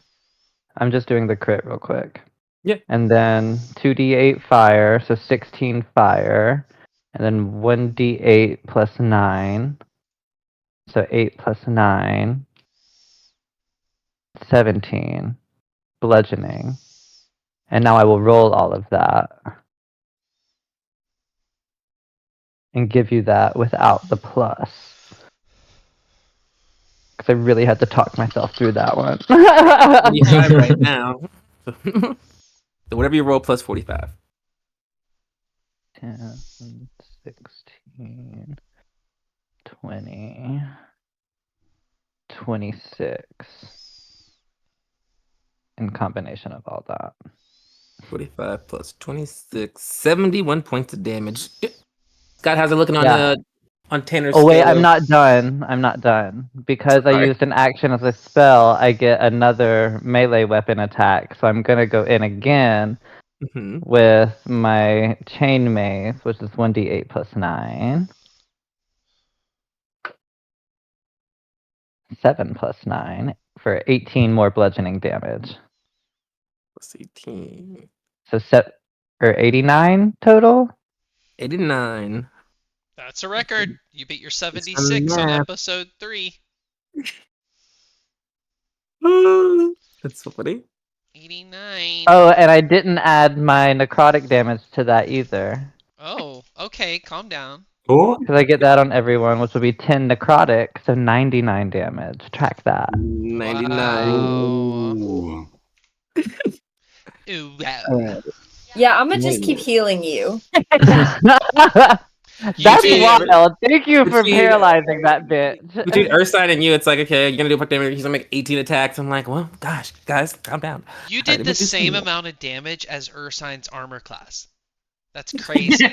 I'm just doing the crit real quick. Yeah. And then 2d8 fire, so 16 fire. And then 1d8 plus 9. So 8 plus 9. 17. Bludgeoning. And now I will roll all of that. And give you that without the plus. Because I really had to talk myself through that one. 45 right now. So whatever you roll plus 45. 10, 16, 20, 26. In combination of all that. 45 plus 26, 71 points of damage. Scott, how's it looking Yeah. on Tanner's Oh wait, scale I'm of- not done. I'm not done. Because I Sorry. used an action as a spell, I get another melee weapon attack. So I'm gonna go in again Mhm. with my chain mace, which is 1d8 plus 9. 7 plus 9 for 18 more bludgeoning damage. Plus 18. So 89 total? 89. That's a record. You beat your some 76 on math. episode 3. That's so funny. 89. Oh, and I didn't add my necrotic damage to that either. Oh, okay, calm down. Cool. Because I get that on everyone, which will be 10 necrotic, so 99 damage. Track that. 99. Wow. Ooh. Ooh, wow. Yeah, I'm gonna just keep healing you. That's Between- wild. Thank you for between- paralyzing that bitch. Between Ursine and you, it's like, okay, you're gonna do fuck damage. He's gonna make 18 attacks. I'm like, well, gosh, guys, calm down. You Alright, did let the me do same some- amount of damage as Ursine's armor class. That's crazy.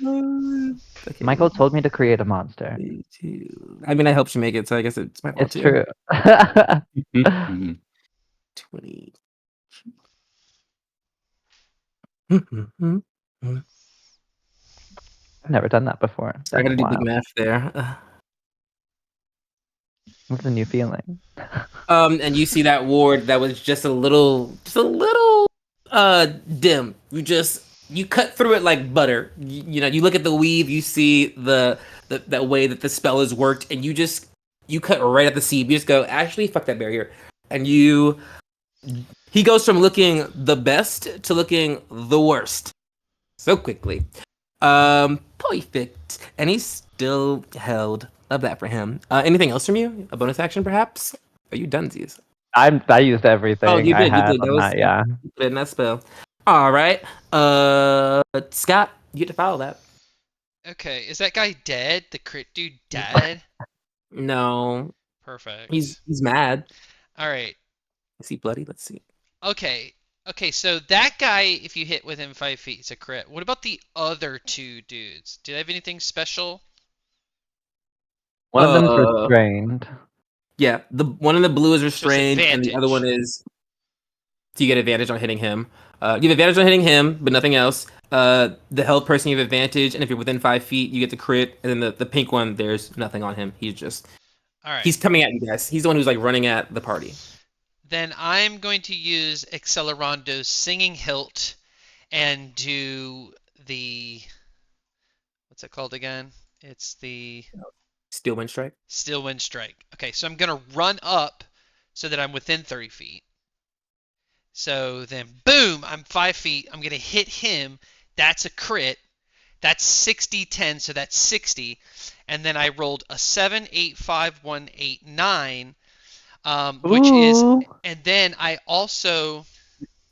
Okay, Michael told me to create a monster. 22. I mean, I helped you make it, so I guess it's my fault It's too. true. Mhm. 20. I've never done that before. I That's gotta do big wild. math there. What's a new feeling? And you see that ward that was just a little dim. You cut through it like butter. You know, you look at the weave, you see the that way that the spell is worked, and you cut right at the seam. You just go, actually, fuck that barrier, and he goes from looking the best to looking the worst so quickly. Perfect, and he's still held. Love that for him. Anything else from you? A bonus action, perhaps? Are you donesies? I used everything Oh, you I did. You had did. That on was that, yeah. you put it in that spell. All right. Scott, you get to follow that. Okay, is that guy dead? The crit dude dead? No, Perfect. he's mad. All right. Is he bloody? Let's see. Okay. Okay, so that guy, if you hit within 5 feet, it's a crit. What about the other two dudes? Do they have anything special? One of them's Uh, restrained. Yeah, the one in the blue is restrained, and the other advantage. one is. Do you get advantage on hitting him? You have advantage on hitting him, but nothing else. The health person you have advantage, and if you're within 5 feet, you get the crit. And then the pink one, there's nothing on him. All right. He's coming at you guys. He's the one who's like running at the party. Then I'm going to use Accelerando's Singing Hilt and do the. What's it called again? It's the Steel Wind Strike. Steel Wind Strike. Okay, so I'm going to run up so that I'm within 30 feet. So then, boom, I'm 5 feet. I'm going to hit him. That's a crit. That's 60, 10, so that's 60. And then I rolled a 7, 8, 5, 1, 8, 9, which is. Ooh. And then I also.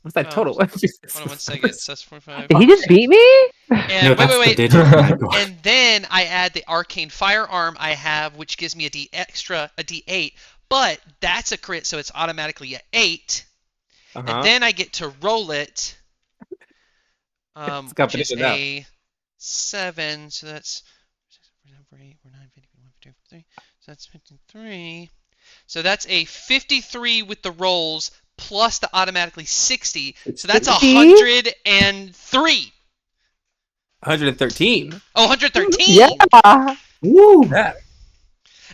What's that total? Hold on one second. So that's 45. Did he just beat me? And No, that's the wait. digit, Michael. And then I add the arcane firearm I have, which gives me a D8. But that's a crit, so it's automatically a 8. Uh-huh. And then I get to roll it, It's which is combination now. 7. So that's 8, 9, 53. So that's 53. So that's a 53 with the rolls plus the automatically 60. So that's 103. 113. Oh, 113. Yeah. Woo! That.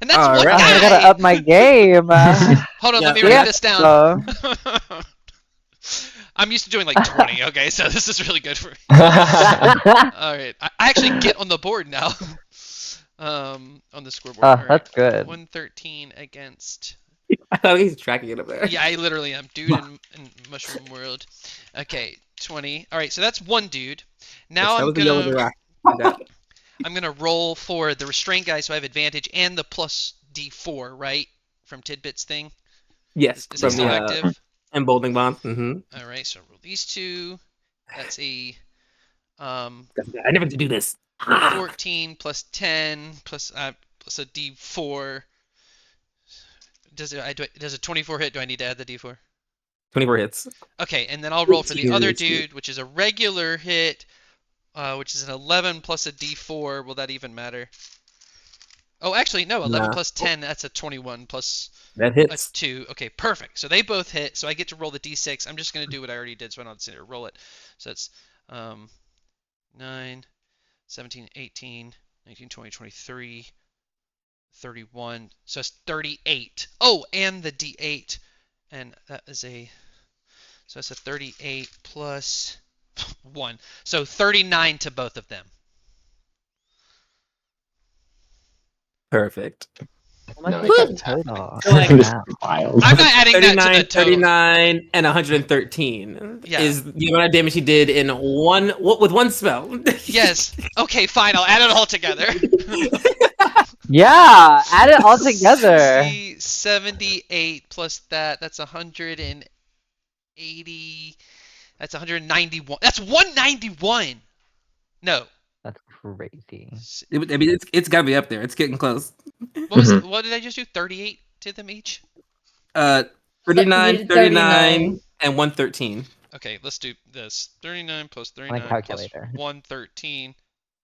And that's All one right. I guy. gotta up my game. Hold on, Yeah, let me yeah. write this down. So, I'm used to doing like 20. Okay, so this is really good for me. oh, All right, I actually get on the board now. On the scoreboard. All right. that's good. 113 against. I thought he's tracking it up there. Yeah, I literally am, dude in Mushroom World. Okay, 20. All right, so that's one dude. Now That I'm was the yellow gonna rock. I'm gonna roll for the restrained guy, so I have advantage and the plus D4, right, from Tidbit's thing. Yes, Is from it still the active? emboldening bomb. Mm-hmm. All right, so roll these two. That's a I never did do this. 14 plus 10 plus a D4. Does a 24 hit? Do I need to add the D4? 24 hits. Okay, and then I'll roll for the other Seriously. dude, which is a regular hit, which is an 11 plus a D4. Will that even matter? Oh, actually, no. 11 Nah. plus 10, that's a 21 plus That a hits. 2. Okay, perfect. So they both hit, so I get to roll the D6. I'm just going to do what I already did, so I don't have to sit here roll it. So it's 9, 17, 18, 19, 20, 23, 31. So it's 38. Oh, and the D8. And that is so that's a 38 plus 1. So 39 to both of them. Perfect. How much No, is that's that total? So, like, Wow. wild. I'm not adding that to 39, the total. 39, and 113 Yeah. is the amount of damage he did in with one spell. Yes. Okay, fine. I'll add it all together. Yeah, add it all together. 60, 78 plus that. That's 180. That's 191. That's 191. No. That's crazy. I mean, it's gotta be up there. It's getting close. What did I just do? 38 to them each? 39, did 39, and 113. Okay, let's do this. 39 plus My 39 plus calculator. 113.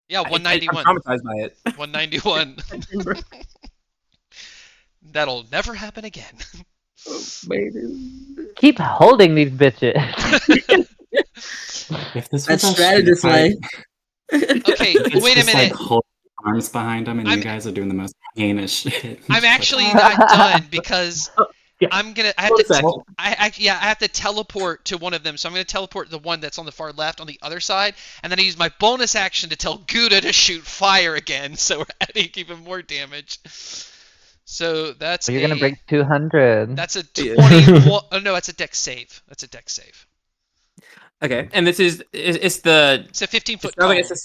Yeah, I'm 191. traumatized by it. 191. That'll never happen again. Keep holding these bitches. If this That's was a strategist street fight, way. Okay, it's wait a just like minute. holding arms behind them, and I'm- you guys are doing the most heinous shit. I'm Just like, actually not done because Yeah. I have Hold a to second. I have to teleport to one of them. So I'm going to teleport the one that's on the far left on the other side, and then I use my bonus action to tell Gouda to shoot fire again, so we're adding even more damage. So that's So you're gonna break 200. That's a Yeah. 21. Oh no, that's a dex save. That's a dex save. Okay, and this is it's the It's a 15-foot sounds like cone.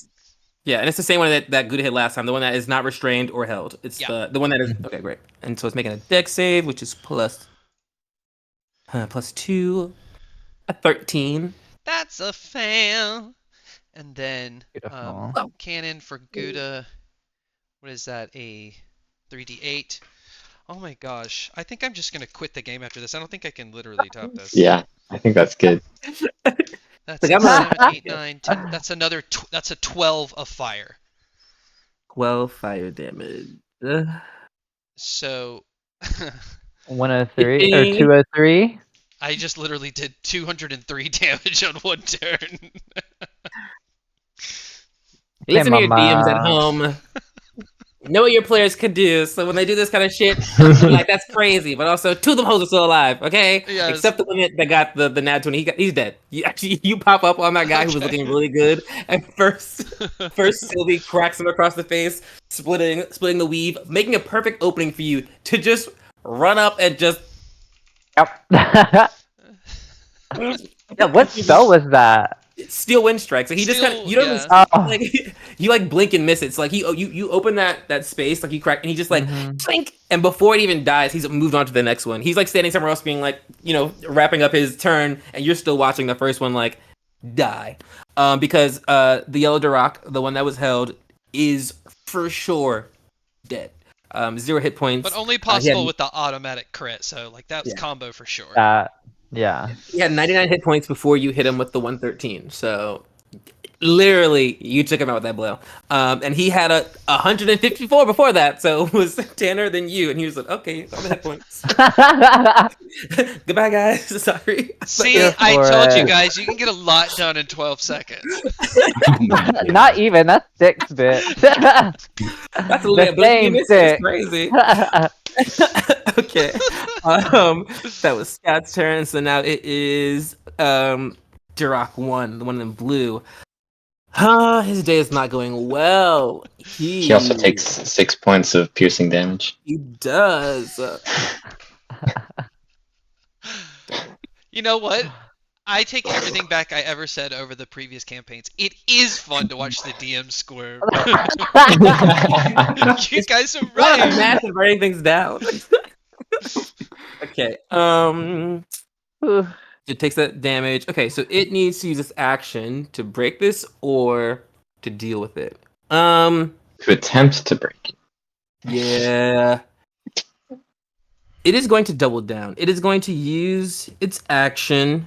yeah, and it's the same one that Gouda hit last time. The one that is not restrained or held. It's Yeah. the one that is okay, great. And so it's making a dex save, which is plus 2, a 13. That's a fail. And then Beautiful. cannon for Gouda. What is that? A 3d8. Oh my gosh. I think I'm just going to quit the game after this. I don't think I can literally top this. Yeah, I think that's good. That's Like, a I'm not- 7, 8, 9, 10. That's another. That's a 12 of fire. 12 fire damage. So 103 or 203. I just literally did 203 damage on one turn. Listen to your DMs at mama. home. Know what your players can do. So when they do this kind of shit, I'm like, that's crazy. But also, two of them hoes are still alive, okay? Yes. Except the one that got the nat 20. He's dead. You pop up on that guy who was Okay. looking really good. And first Sylvie cracks him across the face, splitting the weave, making a perfect opening for you to just run up and just Yep. Yeah, what spell was that? steal wind strike. So he just kind Steal- of you don't even yeah. Oh. like you like blink and miss it. It's like you open that space, like you crack, and he just like Mhm. blink, and before it even dies, he's moved on to the next one. He's like standing somewhere else, being like, wrapping up his turn, and you're still watching the first one like die, because the yellow Duroc, the one that was held, is for sure dead. 0 hit points. But only he possible had- with the automatic crit, so like that was Yeah. combo for sure. Yeah. He had 99 hit points before you hit him with the 113. So Literally, you took him out with that blow. And he had a 154 before that, so it was Tanner than you. And he was like, okay, all the hit points. Goodbye, guys. Sorry. See, Here I for told you it. guys, you can get a lot done in 12 seconds. Oh my Not God. even. That's 6-bit. That's a The same it's 6. crazy. Okay. That was Scott's turn, so now it is Duroc 1, the one in blue. His day is not going well. He also takes 6 points of piercing damage. He does. You know what? I take everything back I ever said over the previous campaigns. It is fun to watch the DM squirm. You guys are Not right. massive writing things down. Okay. It takes that damage. Okay, so it needs to use its action to break this or to deal with it. To attempt to break it. Yeah. It is going to double down. It is going to use its action.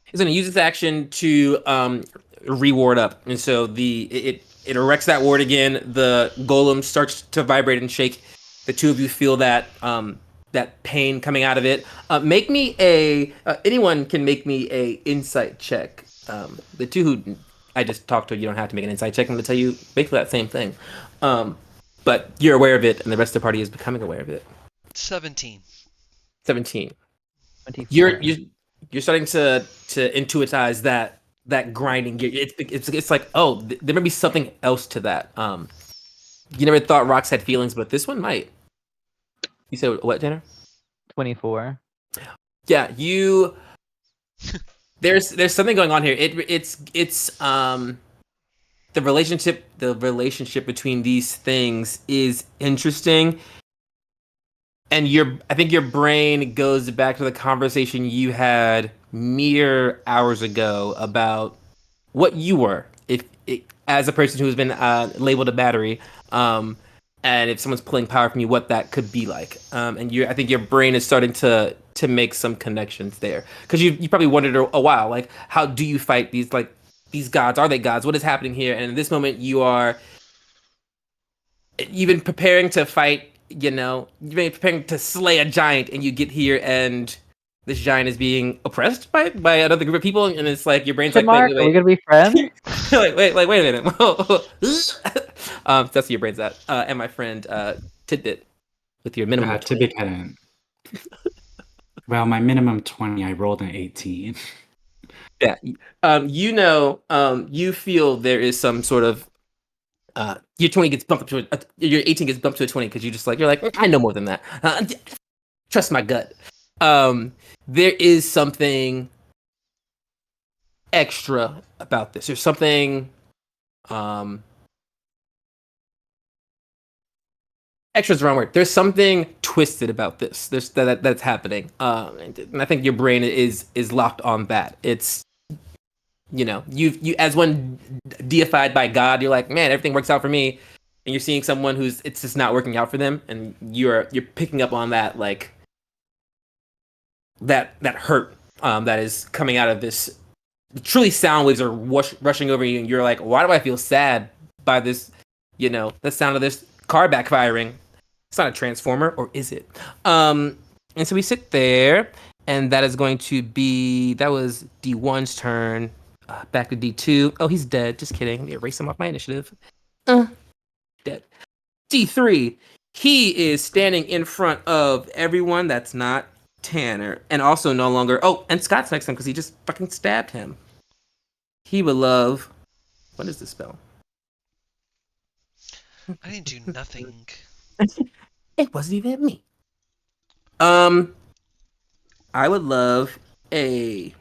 It's going to use its action to reward up, and so it erects that ward again. The golem starts to vibrate and shake. The two of you feel that that pain coming out of it. Make me anyone can make me a insight check. The two who I just talked to, you don't have to make an insight check. I'm going to tell you basically that same thing. But you're aware of it, and the rest of the party is becoming aware of it. 17. 17. 24. You're starting to intuitize that grinding gear. It's like, oh, there may be something else to that. You never thought rocks had feelings, but this one might. You said what, Tanner? 24. Yeah, you. There's something going on here. It's the relationship between these things is interesting. And I think your brain goes back to the conversation you had mere hours ago about what you were, as a person who's been labeled a battery, and if someone's pulling power from you, what that could be like. I think your brain is starting to make some connections there, because you probably wondered a while, like, how do you fight these gods? Are they gods? What is happening here? And in this moment, you've been preparing to fight. You've been preparing to slay a giant, and you get here, and this giant is being oppressed by another group of people, and it's like your brain's like, Mark, wait, are we wait, gonna be friends? wait, wait a minute. That's what your brain's at. And my friend Tidbit with your minimum of To 20. be kind well, my minimum 20, I rolled an 18. Yeah. You feel there is some sort of your 20 gets bumped up to your 18 gets bumped to a 20 because you're like, I know more than that. Trust my gut. There is something extra about this. There's something extra is the wrong word. There's something twisted about this. There's that's happening. And I think your brain is locked on that. It's you as one deified by God, you're like, man, everything works out for me, and you're seeing someone who's it's just not working out for them, and you're picking up on that, like that hurt that is coming out of this. Truly, sound waves are rushing over you, and you're like, why do I feel sad by this? The sound of this car backfiring. It's not a transformer, or is it? And so we sit there, and that is going to be that was D1's turn. Back to D2. Oh, he's dead. Just kidding. Let me erase him off my initiative. Dead. D3. He is standing in front of everyone that's not Tanner. And also no longer... Oh, and Scott's next to him because he just fucking stabbed him. He would love... What is this spell? I didn't do nothing. It wasn't even me. I would love a...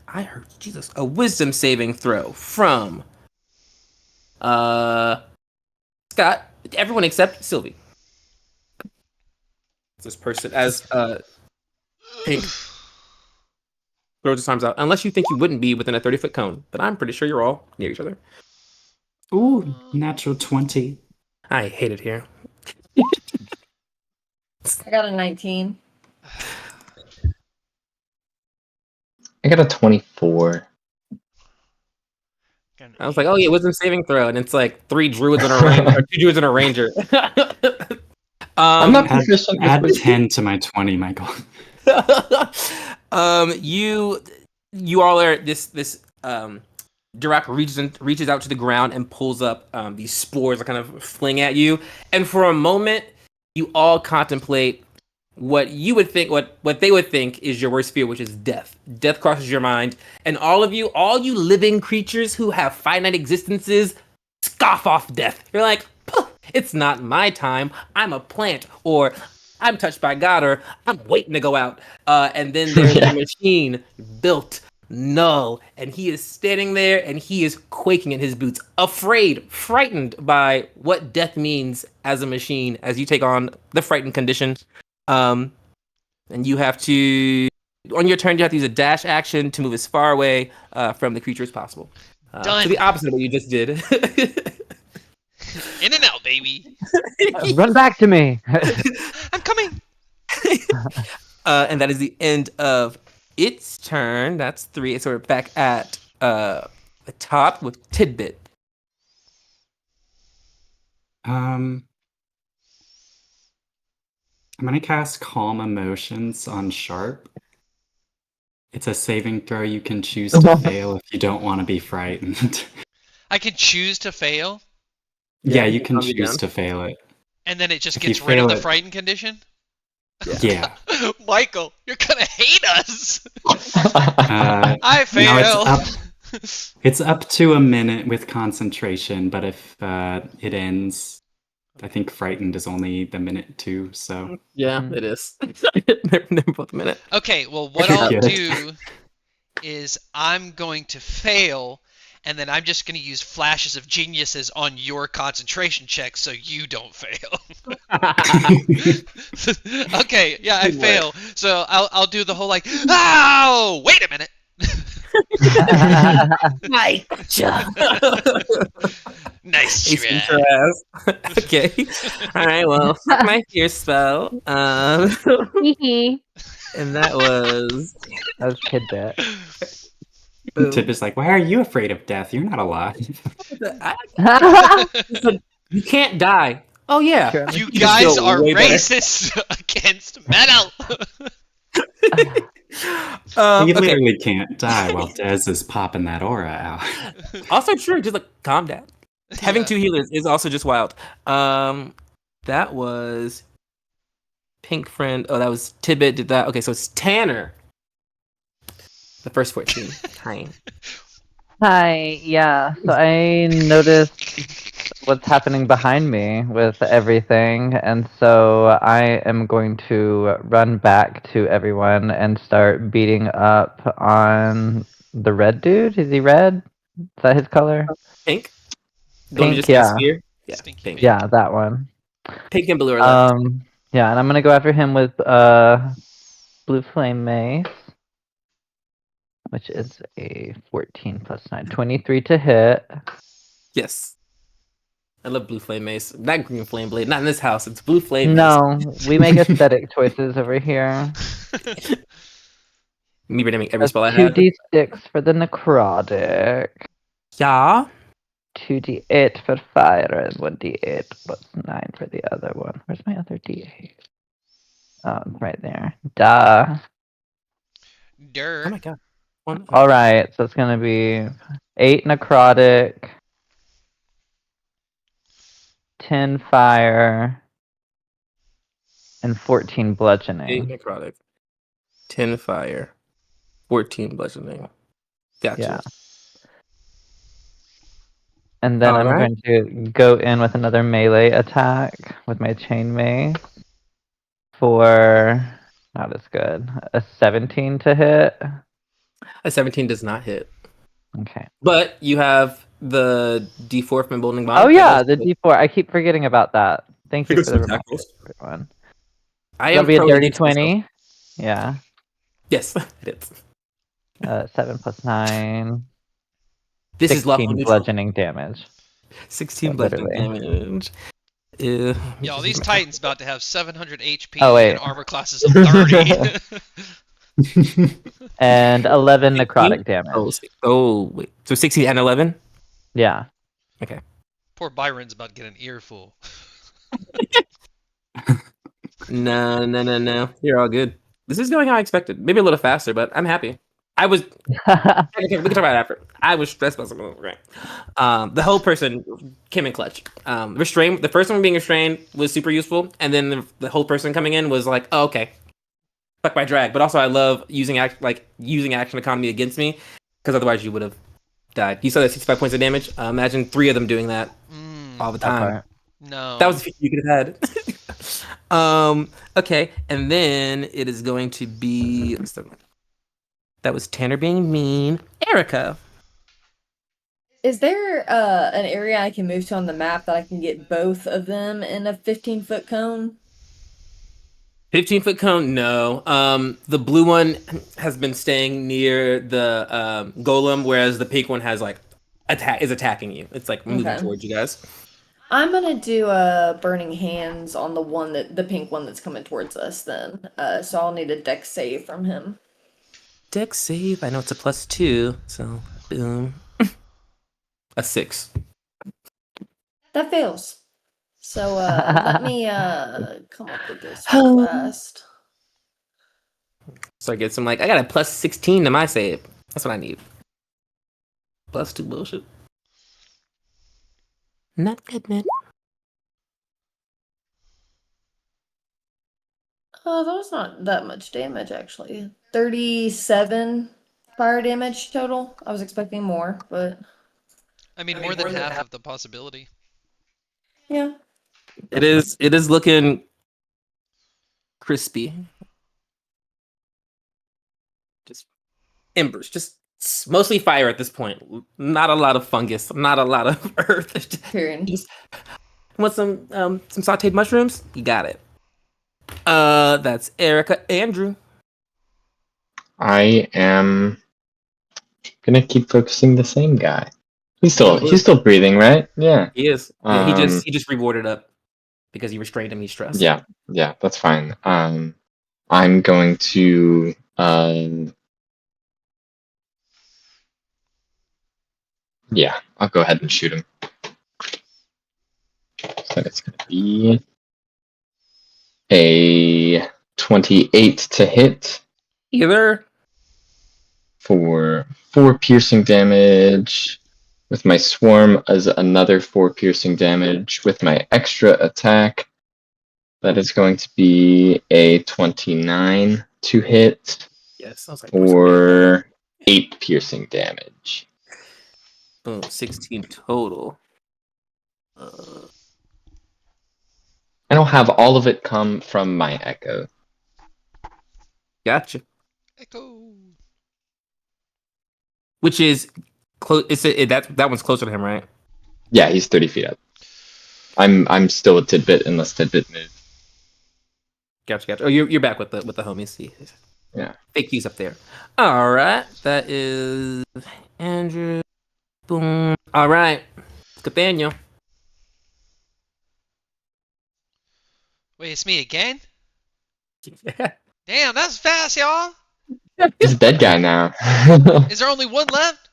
I heard Jesus. A wisdom saving throw from Scott. Everyone except Sylvie. This person as Pink throws his arms out. Unless you think you wouldn't be within a 30-foot cone, but I'm pretty sure you're all near each other. Ooh, natural 20. I hate it here. I got a 19. I got a 24. Got an I was like, oh yeah, 8. wisdom saving throw, and it's like 3 druids and a ranger, or 2 druids and a ranger. I'm not Add, proficient with add wisdom. 10 to my 20, Michael. You all are this Durak reaches out to the ground and pulls up these spores that kind of fling at you, and for a moment, you all contemplate what you would think, what they would think is your worst fear, which is death. Death crosses your mind, and all you living creatures who have finite existences, scoff off death. You're like, "Puh, it's not my time. I'm a plant, or I'm touched by God, or I'm waiting to go out." And then there's Yeah. the machine built null, and he is standing there, and he is quaking in his boots, afraid, frightened by what death means as a machine. As you take on the frightened condition, and you have to, on your turn, you have to use a dash action to move as far away from the creature as possible. Done. So the opposite of what you just did. In and out, baby. Run back to me. I'm coming. And that is the end of its turn. That's 3. So we're back at the top with Tidbit. I'm gonna cast Calm Emotions on Sharp. It's a saving throw you can choose to fail if you don't want to be frightened. I can choose to fail, Yeah, you you can can calm you choose down. to fail it. and then it just If you gets rid of fail the it- frightened condition. Yeah. Michael, you're gonna hate us. Uh, I fail. It's up to a minute with concentration, but if it ends, I think frightened is only the minute too. So Yeah, Mhm. it is. They're both a minute. Okay, well, what I I'll get it. do is I'm going to fail, and then I'm just going to use flashes of geniuses on your concentration check so you don't fail. Okay, yeah, I Good work. fail. So I'll do the whole like, oh, wait a minute. I gotcha. Nice Ace beats try. her ass. Okay. All right. Well, fuck my fear spell. And that was That was Tidbit. boom. Tip is like, why are you afraid of death? You're not alive. He said, you can't die. Oh yeah. Sure. You You just guys feel are way better. racist against metal. He Okay. literally can't die while Dez is popping that aura out. Also true. Just like calm down. Having Yeah. 2 healers is also just wild. That was Pink Friend. Oh, that was Tibbet did that. Okay, so it's Tanner. The first 14. Hi. Hi, yeah. So I noticed what's happening behind me with everything, and so I am going to run back to everyone and start beating up on the red dude. Is he red? Is that his color? Pink. The one you Pink, just cast yeah. Spear? Yeah. Stinky Pink. pink. Yeah, that one. Pink and blue are left. Yeah, and I'm gonna go after him with blue flame mace, which is a 14 plus 9, 23 to hit. Yes. I love blue flame mace. Not green flame blade. Not in this house. It's blue flame mace. No, we make aesthetic choices over here. Me renaming every That's spell I have. 2d6 for the necrotic, Yeah. 2d8 for fire, and 1d8 plus 9 for the other one. Where's my other d8? Oh, it's right there. Duh. Durr. Oh my god. One. Alright, so it's gonna be 8 necrotic, 10 fire, and 14 8 bludgeoning. necrotic. 10 fire. 14 bludgeoning. Gotcha. Yeah. And then I'm Alright. going to go in with another melee attack with my chain mace for not as good. A 17 to hit. A 17 does not hit. Okay. But you have the D4 from Emboldening Bond. Oh yeah, the D4. I keep forgetting about that. Thank you Pick for up the some reminder, tackles. everyone. I That'll am be a pro dirty against myself. 20. Yeah. Yes, it is. 7 plus 9. This is lawful 16 neutral. bludgeoning damage. 16 Yeah, bludgeoning literally. damage. Y'all, these Titans about to have 700 HP Oh, wait. and armor classes of 30. And 11 necrotic 16? damage. Wait. So 16 and 11? Yeah. Okay. Poor Byron's about to get an earful. No. You're all good. This is going how I expected. Maybe a little faster, but I'm happy. I was. Okay, we can talk about it after. I was stressed about something. Right. The whole person came in clutch. Restrain. The first one being restrained was super useful, and then the whole person coming in was like, oh, okay, fuck my drag. But also, I love using using action economy against me, because otherwise you would have died. You saw that 65 points of damage. Imagine 3 of them doing that all the That time. part. No. That was the feat you could have had. Okay, and then it is going to be. That was Tanner being mean. Erica. Is there an area I can move to on the map that I can get both of them in a 15-foot cone? 15-foot cone, no. The blue one has been staying near the golem, whereas the pink one has like is attacking you. It's like moving Okay. towards you guys. I'm gonna do a burning hands on the pink one that's coming towards us then. So I'll need a dex save from him. Dex save. I know it's a +2, so boom. A 6. That fails. So let me come up with this real fast. So I get some like I got a +16 to my save. That's what I need. +2 bullshit. Not good, man. Oh, that was not that much damage actually. 37 fire damage total. I was expecting more, but I mean, more than half of the possibility. yeah. It is looking crispy. Just embers, just mostly fire at this point. Not a lot of fungus, not a lot of earth. Period. Just want some sautéed mushrooms? You got it. That's Erica. Andrew. I am gonna keep focusing the same guy. He's still breathing, right? Yeah. He is. Yeah, he just rewarded up because you restrained him. He's stressed. Yeah, that's fine. I'm going to yeah, I'll go ahead and shoot him. So it's gonna be a 28 to hit Either. for 4 piercing damage. With my swarm as another 4 piercing damage. With my extra attack, that is going to be a 29 to hit Yes, I was like, for 8 piercing damage. boom, 16 total. And I'll have all of it come from my echo. Gotcha. Echo. Which is close. That one's closer to him, right? Yeah, he's 30 feet up. I'm still a tidbit unless tidbit moves. Gotcha. Oh, you're back with the homies. See, Yeah. fake keys up there. All right, that is Andrew. Boom. All right, Nathaniel. Wait, it's me again? Damn, that's fast, y'all. He's a dead guy now. Is there only one left?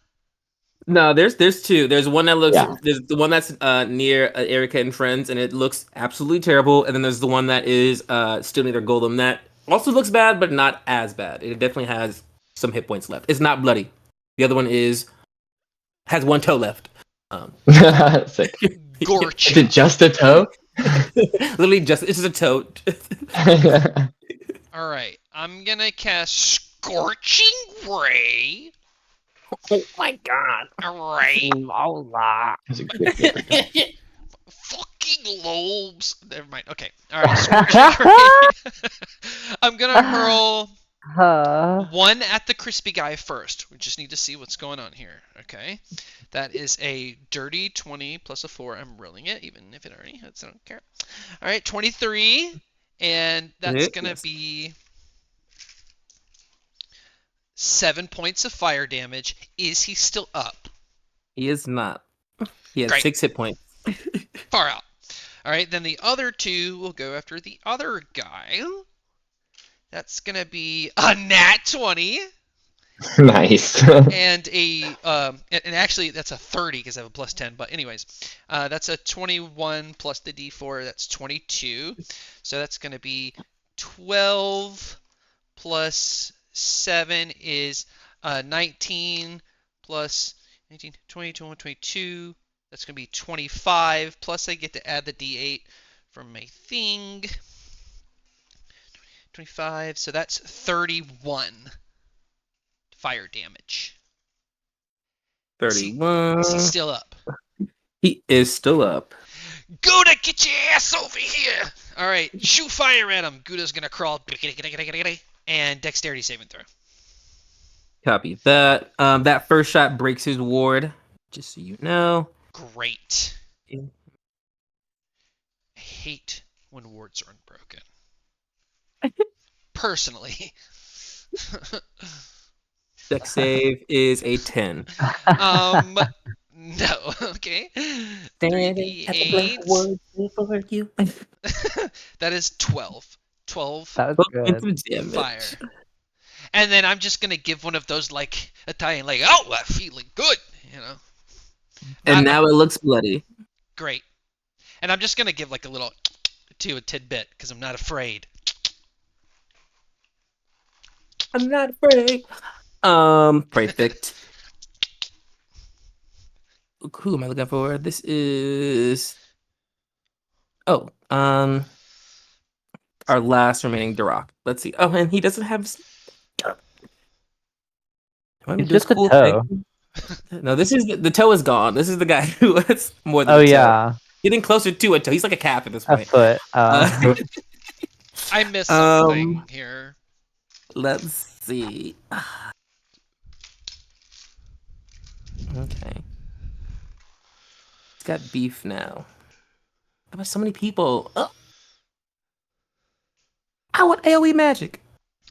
No, there's 2. There's one that looks. Yeah. There's the one that's near Erica and friends, and it looks absolutely terrible. And then there's the one that is still near their golem that also looks bad, but not as bad. It definitely has some hit points left. It's not bloody. The other one has 1 toe left. Sick. Gorch. Is it just a toe? Literally it's just a toe. Alright, I'm gonna cast Scorching Ray. Oh my god. Alright. That's a great paper. Fucking lobes. Never mind. Okay. Alright, Scorching Ray. I'm gonna hurl one at the crispy guy first. We just need to see what's going on here. Okay. That is a dirty 20 plus a 4. I'm rolling it, even if it already hits. I don't care. Alright, 23. And that's going to be 7 points of fire damage. Is he still up? He is not. He has Great. 6 hit points. Far out. Alright, then the other 2 will go after the other guy. That's gonna be a nat 20. Nice. And and actually that's a 30 because I have a plus 10. But anyways, that's a 21 plus the d4. That's 22. So that's gonna be 12 plus 7 is 19 plus 19, 20, 21, 22. That's gonna be 25. Plus I get to add the d8 from my thing. 25. So that's 31 fire damage. Is he 31. still up? He is still up. Gouda, get your ass over here! Alright, shoot fire at him. Gouda's gonna crawl. And dexterity saving throw. Copy that. That first shot breaks his ward, just so you know. Great. I hate when wards are unbroken. Personally. Dex save is a 10. No. Okay. Standing at the blank 3d8. word for you. That is 12. 12 That was 12 good. points of damage. fire. And then I'm just gonna give one of those like Italian, like, oh, I'm feeling good, you know. And now it looks bloody. Great. And I'm just gonna give like a little to a tidbit because I'm not afraid. I'm not afraid. Perfect. Who am I looking for? This is our last remaining Duroc. Let's see. Oh, and he doesn't have. It's just a toe. No, this is the toe is gone. This is the guy who was more than Oh a toe. yeah, Getting closer to a toe. He's like a calf at this a point. foot. I missed something here. Let's see. Okay. He's got beef now. There were so many people. Oh. I want AoE magic.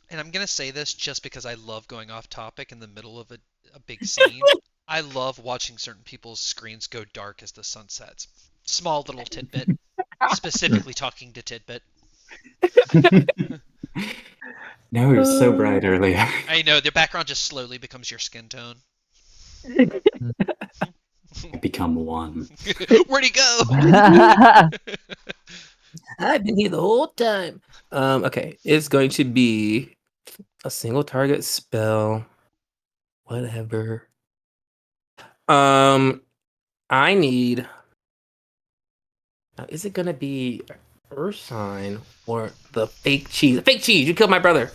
And I'm gonna say this just because I love going off topic in the middle of a big scene. I love watching certain people's screens go dark as the sun sets. Small little tidbit. Specifically talking to Tidbit. No, it was so bright earlier. I know, the background just slowly becomes your skin tone. Become one. Where'd he go? I've been here the whole time. Okay, it's going to be a single target spell. Whatever. I need. Now, is it gonna be Ursine or the fake cheese? Fake cheese! You killed my brother.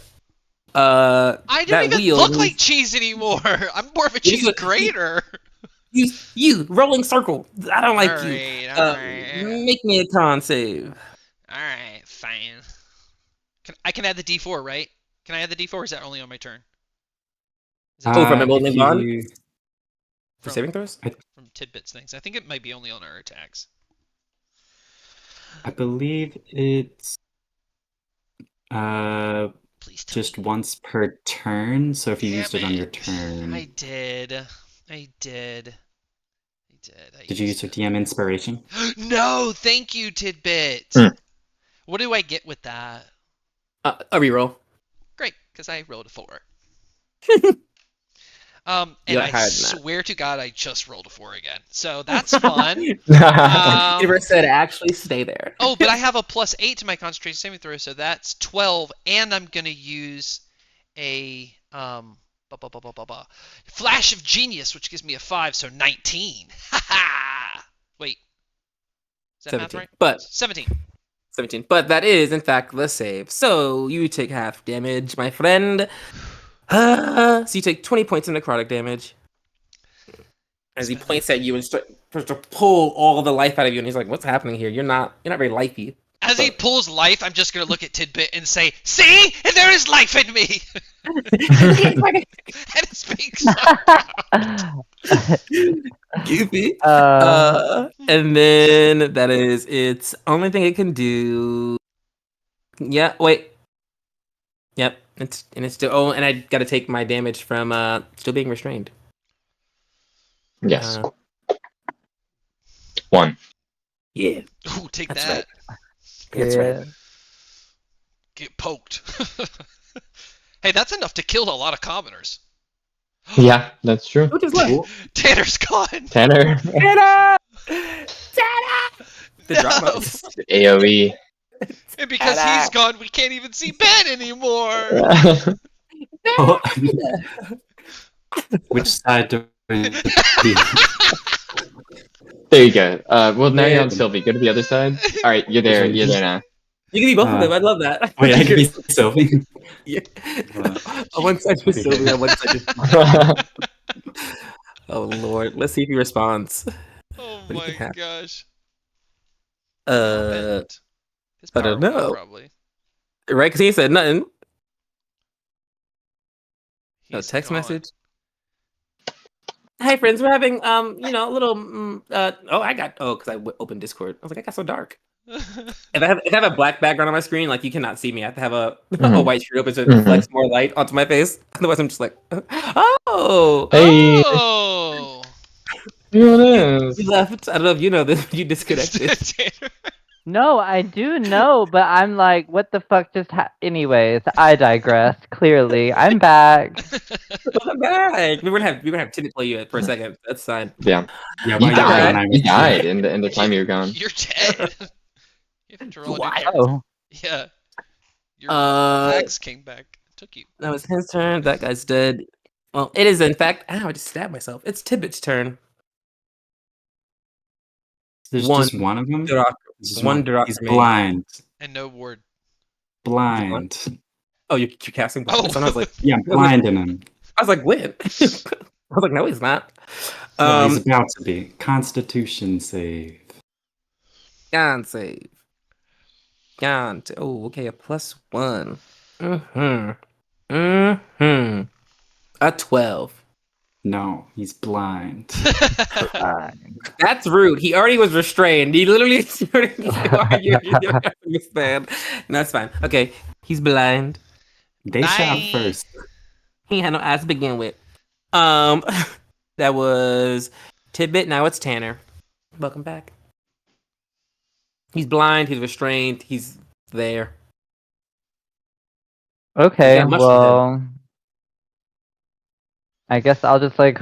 I don't that even wheel look needs- like cheese anymore. I'm more of a cheese grater. You rolling circle. I don't like you. Alright. Make me a con save. Alright, fine. I can add the D4, right? Can I add the D4, or is that only on my turn? Is it from if Emboldening Bond? you- For saving throws? from Tidbit's things? I think it might be only on our attacks. I believe it's Please tell just me. once per turn. So if you used it on your Damn it. turn, I did. Did you use your DM inspiration? No, thank you, Tidbit. Hmm. What do I get with that? A reroll. Great, because I rolled a 4. You And got I higher than that. swear to God, I just rolled a 4 again. So that's fun. Universe said actually stay there. Oh, but I have a +8 to my concentration saving throw, so that's 12, and I'm gonna use a flash of genius, which gives me a 5, so 19. Ha ha! Wait, is that math 17. right? But 17. 17. But that is in fact the save. So you take half damage, my friend. So you take 20 points of necrotic damage. As he points at you and starts to pull all the life out of you, and he's like, "What's happening here? You're not very lifey." As he pulls life, I'm just gonna look at Tidbit and say, "See, and there is life in me." And it speaks. Goofy. And then that is its only thing it can do. Yeah. Wait. Yep. It's still. Oh, and I got to take my damage from still being restrained. Yes. 1. Yeah. Ooh, take That's that. That's right. Get poked. Hey, that's enough to kill a lot of commoners. Yeah, that's true. Who just left? Tanner's gone. Tanner. Tanner! Tanner! The drama No. is AoE. And because he's gone, we can't even see Ben anymore. Oh, which side do we be? There you go. Well, now you're on Man. Sylvie. Go to the other side. All right, you're there. You're there now. You can be both of them. I love that. Wait, I can be Sylvie. Yeah. Uh, On one side for okay. Sylvie, on one side for... Oh, Lord. Let's see if he responds. Oh do you think my happened? gosh. Uh, His I power don't went, know. probably. right? Because he ain't said nothing. No He's text gone. message. Hey, friends, we're having, a little, because I opened Discord. I was like, I got so dark. If I have a black background on my screen, like you cannot see me. I have to have a Mhm. white screen open to Mhm. reflects more light onto my face. Otherwise, I'm just like, oh, Hey, Oh. here it is. you left. I don't know if you know this. You disconnected. Tanner. No, I do know, but I'm like, what the fuck just anyways, I digress. Clearly, I'm back. Welcome back. We're gonna have Timmy play you for a second. That's fine. Yeah, Yeah, you while you're died. gone, I You was died in the time you were gone. You're dead. You have to roll a new Why? character. Oh, Yeah. Your Uh, axe came back. Took you. that was his turn. That guy's dead. Well, it is in fact. Ow! I just stabbed myself. It's Tibbet's turn. There's One. just one of them. Duroc- There's just one one. Duroc He's remaining. blind. And no ward. Blind. Oh, you're casting blindness. Oh. And I was like, Yeah, I'm blinding him. I was like, when? I was like, no, he's not. No, he's about to be. Constitution save. Con save. Con. Oh, okay, a +1. Mm-hmm. Mm-hmm. A 12. No, he's blind. That's rude. He already was restrained. He literally started to say, why are you this man? No, that's fine. Okay, he's blind. They shot Bye. first. He had no ass to begin with. That was Tidbit. Now it's Tanner. Welcome back. He's blind. He's restrained. He's there. okay, Yeah, mushroom well, I guess I'll just like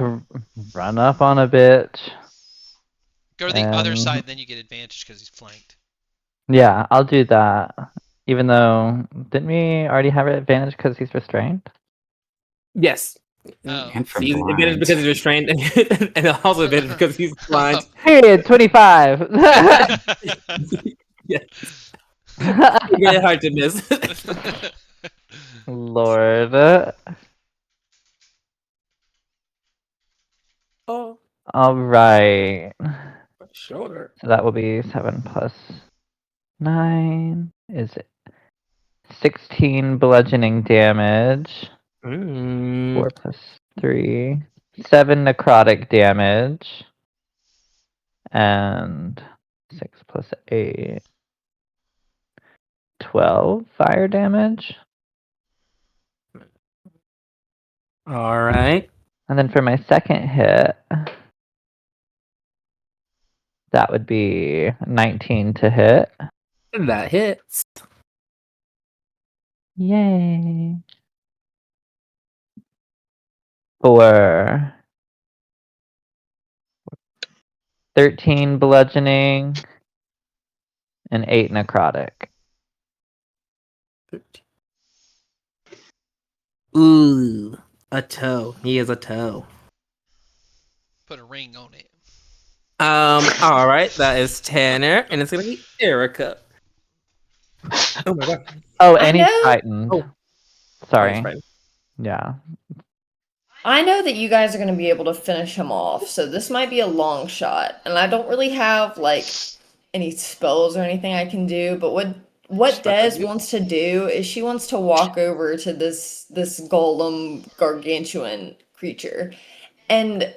run up on a bitch. Go to the other And- side, then you get advantage because he's flanked. Yeah, I'll do that. Even though, didn't we already have an advantage because he's restrained? Yes. Oh. And from He's advantage blind. because he's restrained, and also advantage because he's blind. Period, 25! Yeah. Really hard to miss. Lord. Oh, Alright. shoulder. So that will be 7 plus 9 is 16 bludgeoning damage. 4 plus 3. 7 necrotic damage. And 6 plus 8. 12 fire damage. All right. And then for my second hit, that would be 19 to hit. That hits. Yay. For 13 bludgeoning and 8 necrotic. Ooh, a toe. He is a toe. Put a ring on it. All right. That is Tanner, and it's gonna be Erica. Oh my god. Oh, I and he's know- frightened. Oh. Sorry. That's right. Yeah. I know that you guys are going to be able to finish him off, so this might be a long shot. And I don't really have like any spells or anything I can do, but what Des wants to do is she wants to walk over to this golem gargantuan creature. And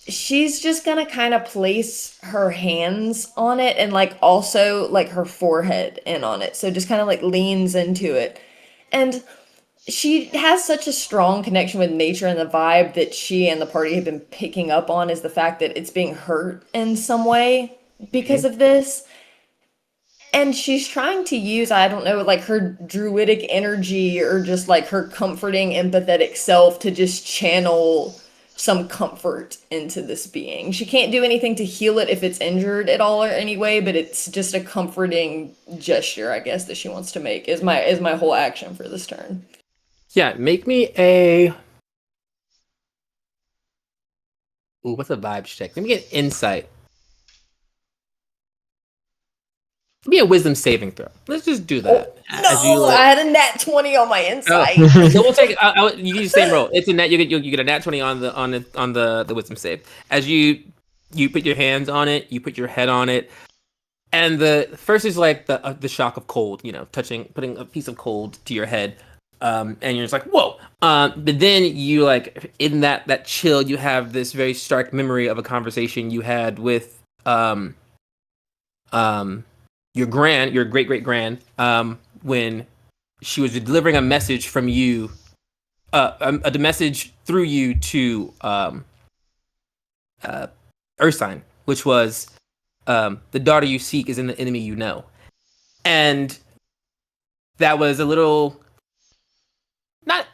she's just going to kind of place her hands on it and like also like her forehead in on it. So just kind of like leans into it. And she has such a strong connection with nature, and the vibe that she and the party have been picking up on is the fact that it's being hurt in some way because of this. And she's trying to use, I don't know, like her druidic energy or just like her comforting, empathetic self to just channel some comfort into this being. She can't do anything to heal it if it's injured at all or anyway, but it's just a comforting gesture, I guess, that she wants to make is my whole action for this turn. Yeah, make me a. Ooh, what's a vibes check? Let me get insight. Give me a wisdom saving throw. Let's just do that. No, I had a nat 20 on my insight. So we'll take. You use the same roll. It's a net. You get a nat 20 on the wisdom save. As you put your hands on it, you put your head on it, and the first is like the shock of cold. You know, putting a piece of cold to your head, and you're just like whoa. But then you like in that chill, you have this very stark memory of a conversation you had with your great great grand, when she was delivering a message from you, a message through you to Ursine, which was the daughter you seek is in the enemy you know, and that was a little not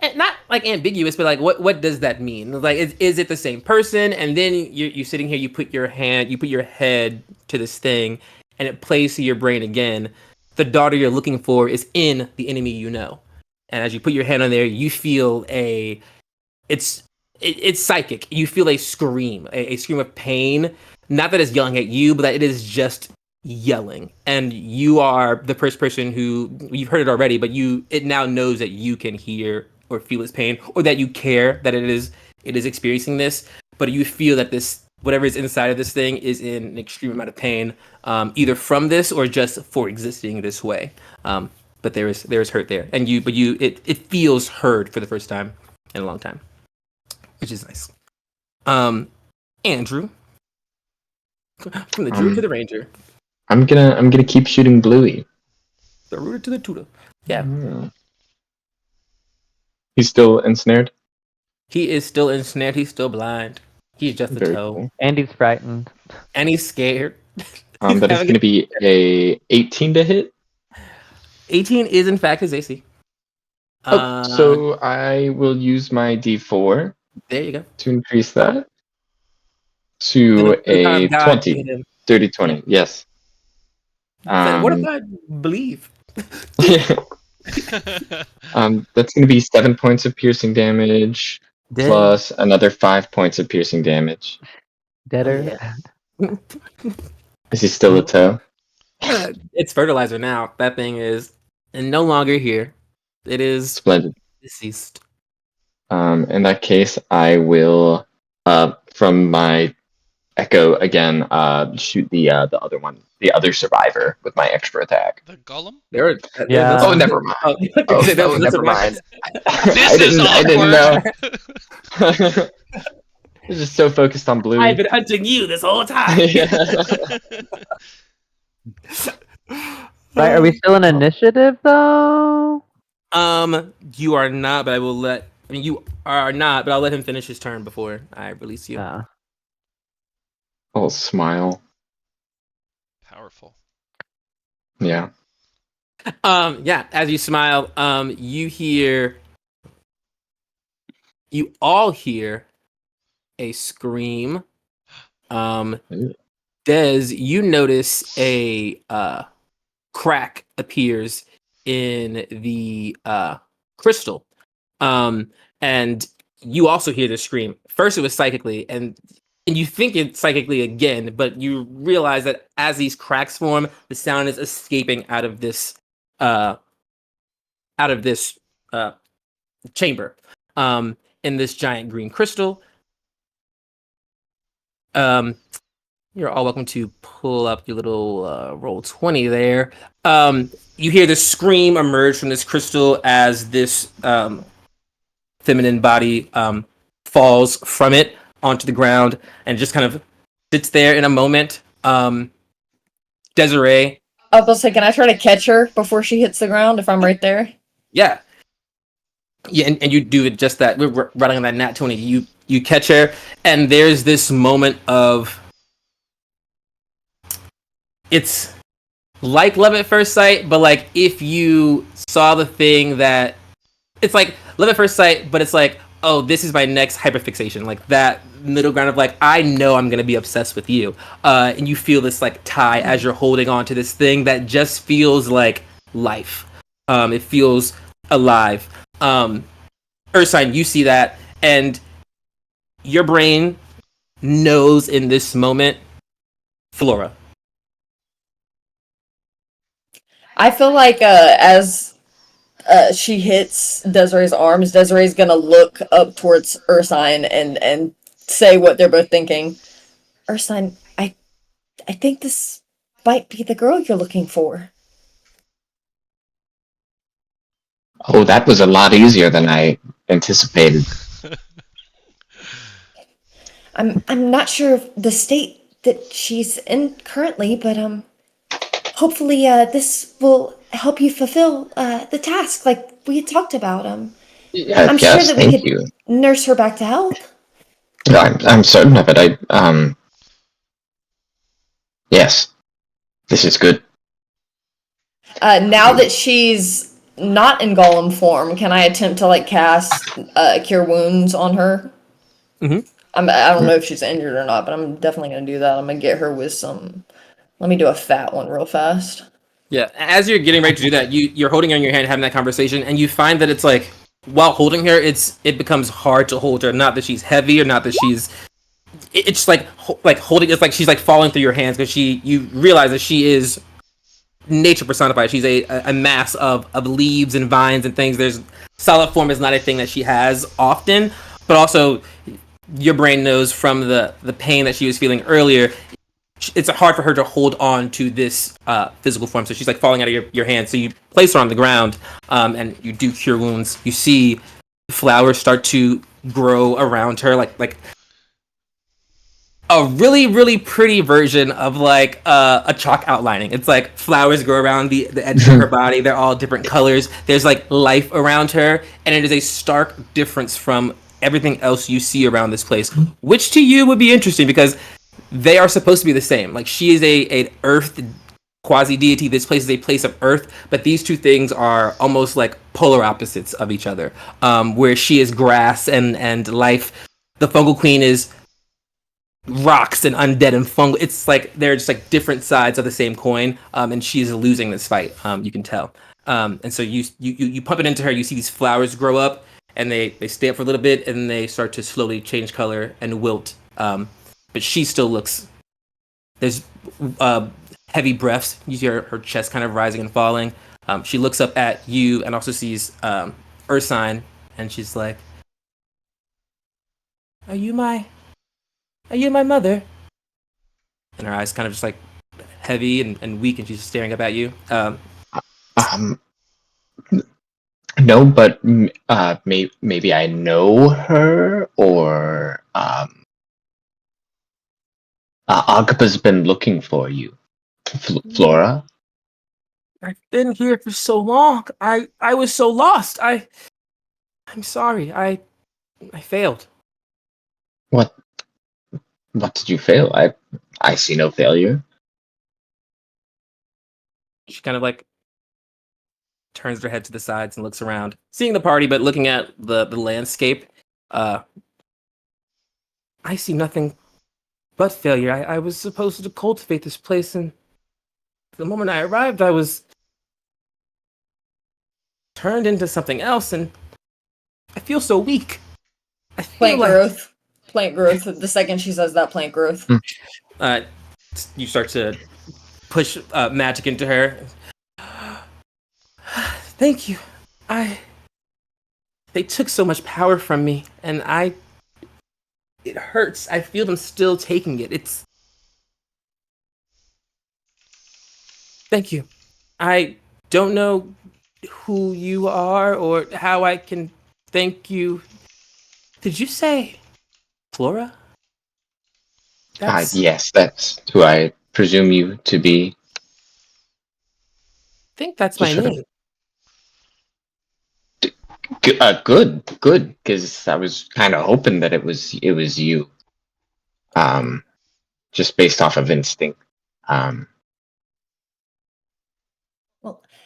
like ambiguous, but like what does that mean? Like is it the same person? And then you're sitting here, you put your head to this thing, and it plays to your brain again. The daughter you're looking for is in the enemy you know, and as you put your hand on there, you feel it's psychic. You feel a scream, a scream of pain. Not that it's yelling at you, but that it is just yelling. And you are the first person who you've heard it already, but it now knows that you can hear or feel its pain, or that you care that it is experiencing this. But you feel that this whatever is inside of this thing is in an extreme amount of pain, either from this or just for existing this way. But there is hurt there, and it feels heard for the first time in a long time, which is nice. Andrew, from the Druid to the Ranger, I'm gonna keep shooting Bluey. the Rooter to the Tutor. Yeah, He's still ensnared. he is still ensnared. He's still blind. He's just a Very toe, cool. And he's frightened. and he's scared. That is gonna be a 18 to hit. 18 is in fact his AC. So I will use my D4 There you go. to increase that to a 20. Dirty 20, yes. What if I believe? That's going to be 7 points of piercing damage plus another 5 points of piercing damage. Deader. Oh, Is he still a toe? It's fertilizer now. That thing is no longer here. It is Splendid. deceased. In that case, I will, from my echo again, shoot the other one, the other survivor, with my extra attack. The golem? Yeah. Oh, never mind. Oh, never mind. I didn't know. I was just so focused on Blue. I've been hunting you this whole time. Right, are we still in initiative though? You are not, but you are not, but I'll let him finish his turn before I release you. Yeah. I'll smile. Powerful. Yeah. Yeah, as you smile, you all hear a scream. Des, you notice a crack appears in the crystal. And you also hear the scream. First it was psychically, and you think it's psychically again, but you realize that as these cracks form, the sound is escaping out of this chamber, in this giant green crystal. You're all welcome to pull up your little roll 20 there. You hear the scream emerge from this crystal as this feminine body falls from it onto the ground and just kind of sits there in a moment. Desiree. I was gonna say, can I try to catch her before she hits the ground if I'm right there? Yeah. Yeah, and you do it just that. We're running on that nat 20. You catch her, and there's this moment of it's like love at first sight, but like if you saw the thing that it's like love at first sight, but it's like, oh, this is my next hyperfixation. Like that middle ground of like, I know I'm gonna be obsessed with you, and you feel this like tie as you're holding on to this thing that just feels like life. It feels alive. Ursine, you see that, and your brain knows in this moment, Flora. I feel like as she hits Desiree's arms, Desiree's gonna look up towards Ursine and say what they're both thinking. Ursine, I think this might be the girl you're looking for. Oh, that was a lot easier than I anticipated. I'm not sure of the state that she's in currently, but hopefully this will help you fulfill the task like we had talked about. I'm sure Yes, that we thank could you. nurse her back to health. I'm certain of it. Yes, this is good. Now that she's not in golem form, can I attempt to like cast cure wounds on her? Mm-hmm. I don't know if she's injured or not, but I'm definitely gonna do that. I'm gonna get her with some. Let me do a fat one real fast. Yeah, as you're getting ready to do that, you're holding her in your hand, having that conversation, and you find that it's like while holding her, it becomes hard to hold her. Not that she's heavy or not that she's. It's like holding. It's like she's like falling through your hands because you realize that she is nature personified. She's a mass of leaves and vines and things. There's solid form is not a thing that she has often, but also your brain knows from the pain that she was feeling earlier. It's hard for her to hold on to this physical form, so she's like falling out of your hand. So you place her on the ground, and you do cure wounds. You see flowers start to grow around her, like a really really pretty version of like a chalk outlining. It's like flowers grow around the edges of her body. They're all different colors. There's like life around her, and it is a stark difference from everything else you see around this place, which to you would be interesting because they are supposed to be the same. Like she is a earth quasi deity. This place is a place of earth, but these two things are almost like polar opposites of each other. Where she is grass and life, the fungal queen is rocks and undead and fungal. It's like they're just like different sides of the same coin. And she's losing this fight. You can tell. And so you pump it into her. You see these flowers grow up, and they stay up for a little bit, and they start to slowly change color and wilt. But she still looks. There's heavy breaths. You hear her chest kind of rising and falling. She looks up at you and also sees Ursine, and she's like, "Are you my mother?" And her eyes kind of just like heavy and weak, and she's staring up at you. Um, no, but maybe I know her, or Agapa's been looking for you, Flora. I've been here for so long. I was so lost. I'm sorry. I failed. What did you fail? I see no failure. She kind of like turns her head to the sides and looks around, seeing the party, but looking at the landscape. I see nothing but failure. I was supposed to cultivate this place, and the moment I arrived, I was turned into something else, and I feel so weak. I feel Plant like growth. Plant growth. The second she says that, plant growth. uh, you start to push magic into her. Thank you. They took so much power from me, and it hurts. I feel them still taking it. Thank you. I don't know who you are or how I can thank you. Did you say Flora? I Yes, that's who I presume you to be. think that's my Just name. good, because I was kind of hoping that it was you. Just based off of instinct. Um,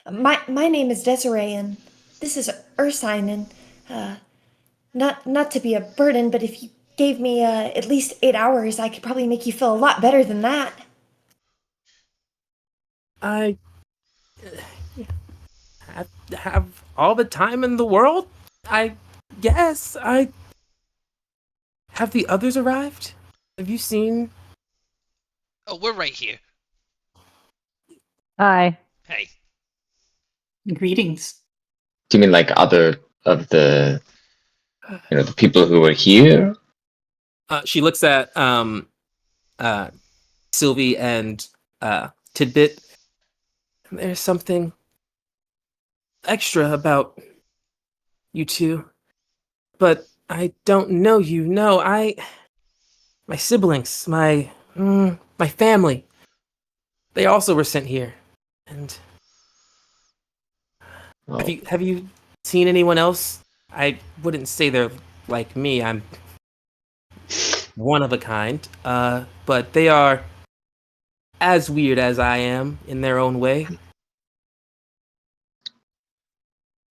My name is Desiree, and this is Ursine, and not to be a burden, but if you gave me at least 8 hours, I could probably make you feel a lot better than that. I have all the time in the world. I guess. I have the others arrived. Have you seen? Oh, we're right here. Hi. Hey. Greetings. Do you mean like other of the the people who were here? She looks at uh, Sylvie and Tidbit. There's something extra about you two, but I don't know you. No, my siblings, my family, they also were sent here. And Oh, have you seen anyone else? I wouldn't say they're like me. I'm one of a kind. But they are as weird as I am in their own way.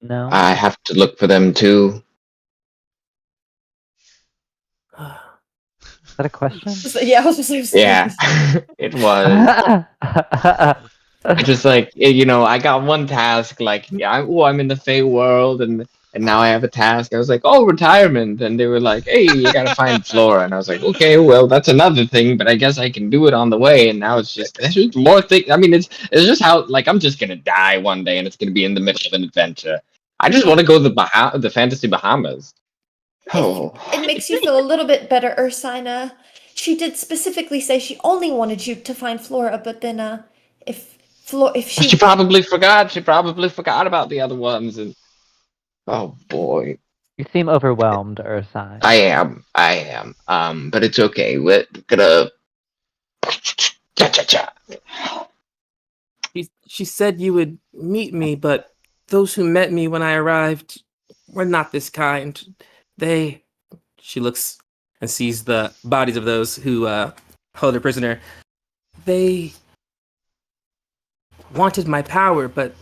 No. I have to look for them too. Is that a question? Yeah, I was just Yeah, it was. It's just like I got one task. Like, yeah, I'm in the Fey world, and now I have a task. I was like, oh, retirement, and they were like, hey, you gotta find Flora, and I was like, okay, well, that's another thing, but I guess I can do it on the way. And now it's just more things. I mean, it's just how like I'm just gonna die one day, and it's gonna be in the middle of an adventure. I just want to go to the fantasy Bahamas. If Oh, it makes you feel a little bit better, Ursina, she did specifically say she only wanted you to find Flora, but then if she she probably forgot. She probably forgot about the other ones, and oh boy. You seem overwhelmed, Ursine. I am. But it's okay. We're gonna. Cha cha cha. She said you would meet me, but those who met me when I arrived were not this kind. They. She looks and sees the bodies of those who held her prisoner. They wanted my power, but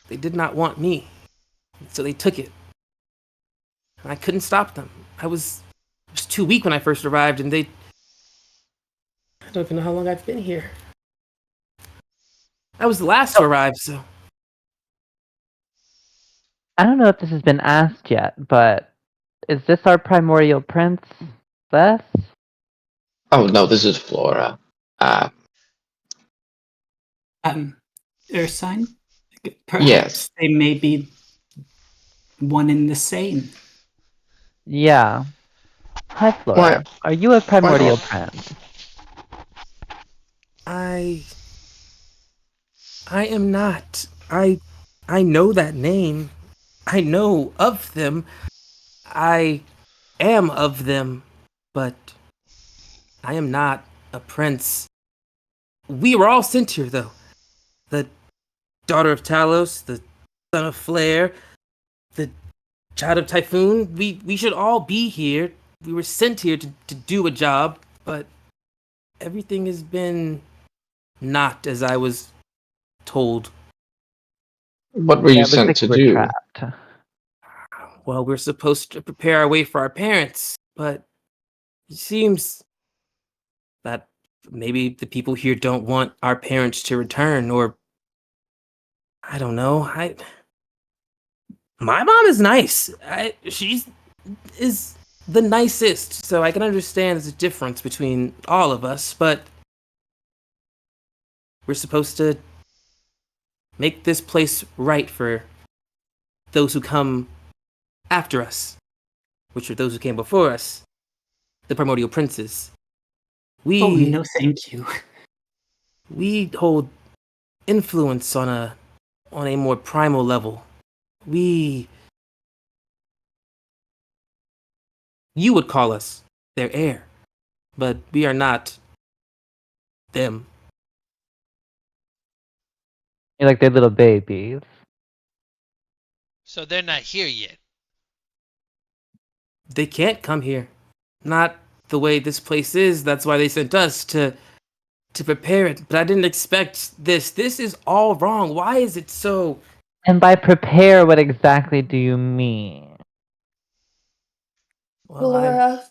they did not want me. So they took it. And I couldn't stop them. I was just too weak when I first arrived, and they. I don't even know how long I've been here. I was the last to arrive, so. I don't know if this has been asked yet, but is this our primordial prince, Beth? Oh no, this is Flora. Uh, Ursine? Perhaps yes. they may be one and the same. Yeah. Hi, Flora. Why? Are you a primordial not? prince? I am not. I know that name. I know of them. I am of them, but I am not a prince. We were all sent here, though. The daughter of Talos, the son of Flare, the child of Typhoon. We should all be here. We were sent here to do a job, but everything has been not as I was told. What were Yeah, you it looks sent like to you were do? trapped. Well, we're supposed to prepare our way for our parents, but it seems that maybe the people here don't want our parents to return, or I don't know. My mom is nice. She is the nicest, so I can understand there's a difference between all of us, but we're supposed to make this place right for those who come after us, which are those who came before us, the primordial princes. Oh, We no, thank you. we hold influence on a more primal level. We You would call us their heir, but we are not them. You're like their little babies. So they're not here yet. They can't come here. Not the way this place is. That's why they sent us to to prepare it, but I didn't expect this. This is all wrong. Why is it so? And by prepare, what exactly do you mean? Well, Laura,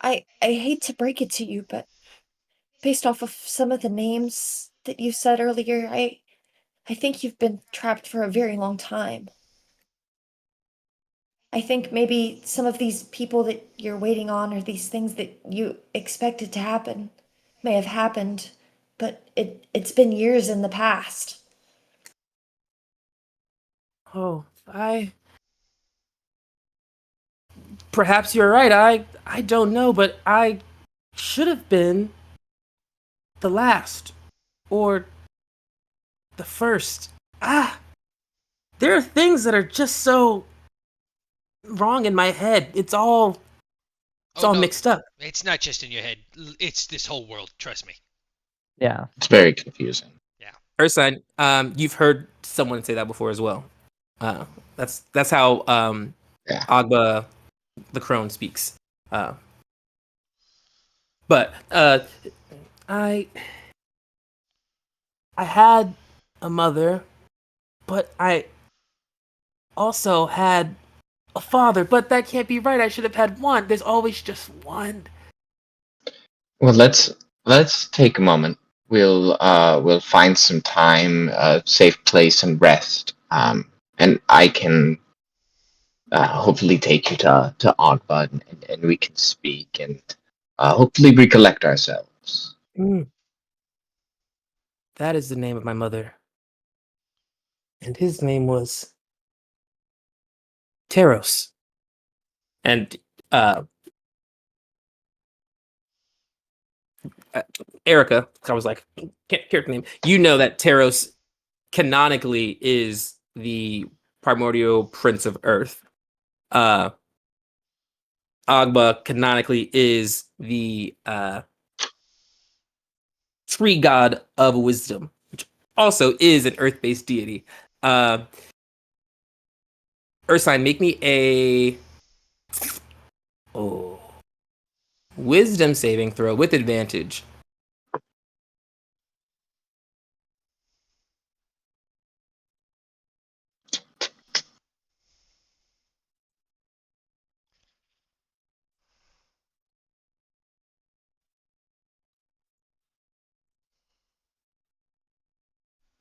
I hate to break it to you, but based off of some of the names that you said earlier, I think you've been trapped for a very long time. I think maybe some of these people that you're waiting on or these things that you expected to happen may have happened, but it's been years in the past. oh, I. Perhaps you're right. I don't know, but I should have been the last or the first. Ah, there are things that are just so wrong in my head. It's Oh all no, mixed up. it's not just in your head. It's this whole world. Trust me. Yeah. It's very confusing. Ursine, you've heard someone say that before as well. Uh, that's how Yeah. Agba the crone speaks. Uh, but I I had a mother, but I also had a father. But that can't be right. I should have had one. There's always just one. Well, let's take a moment. We'll find some time, safe place, and rest. And I can hopefully take you to Ogba, and we can speak and hopefully recollect ourselves. Mm. That is the name of my mother, and his name was Teros. And uh, uh, Erica, I was like, character name. You know that Teros canonically is the primordial prince of Earth. Uh, Agba canonically is the tree god of wisdom, which also is an Earth-based deity. Uh, Ursine, make me a wisdom saving throw with advantage.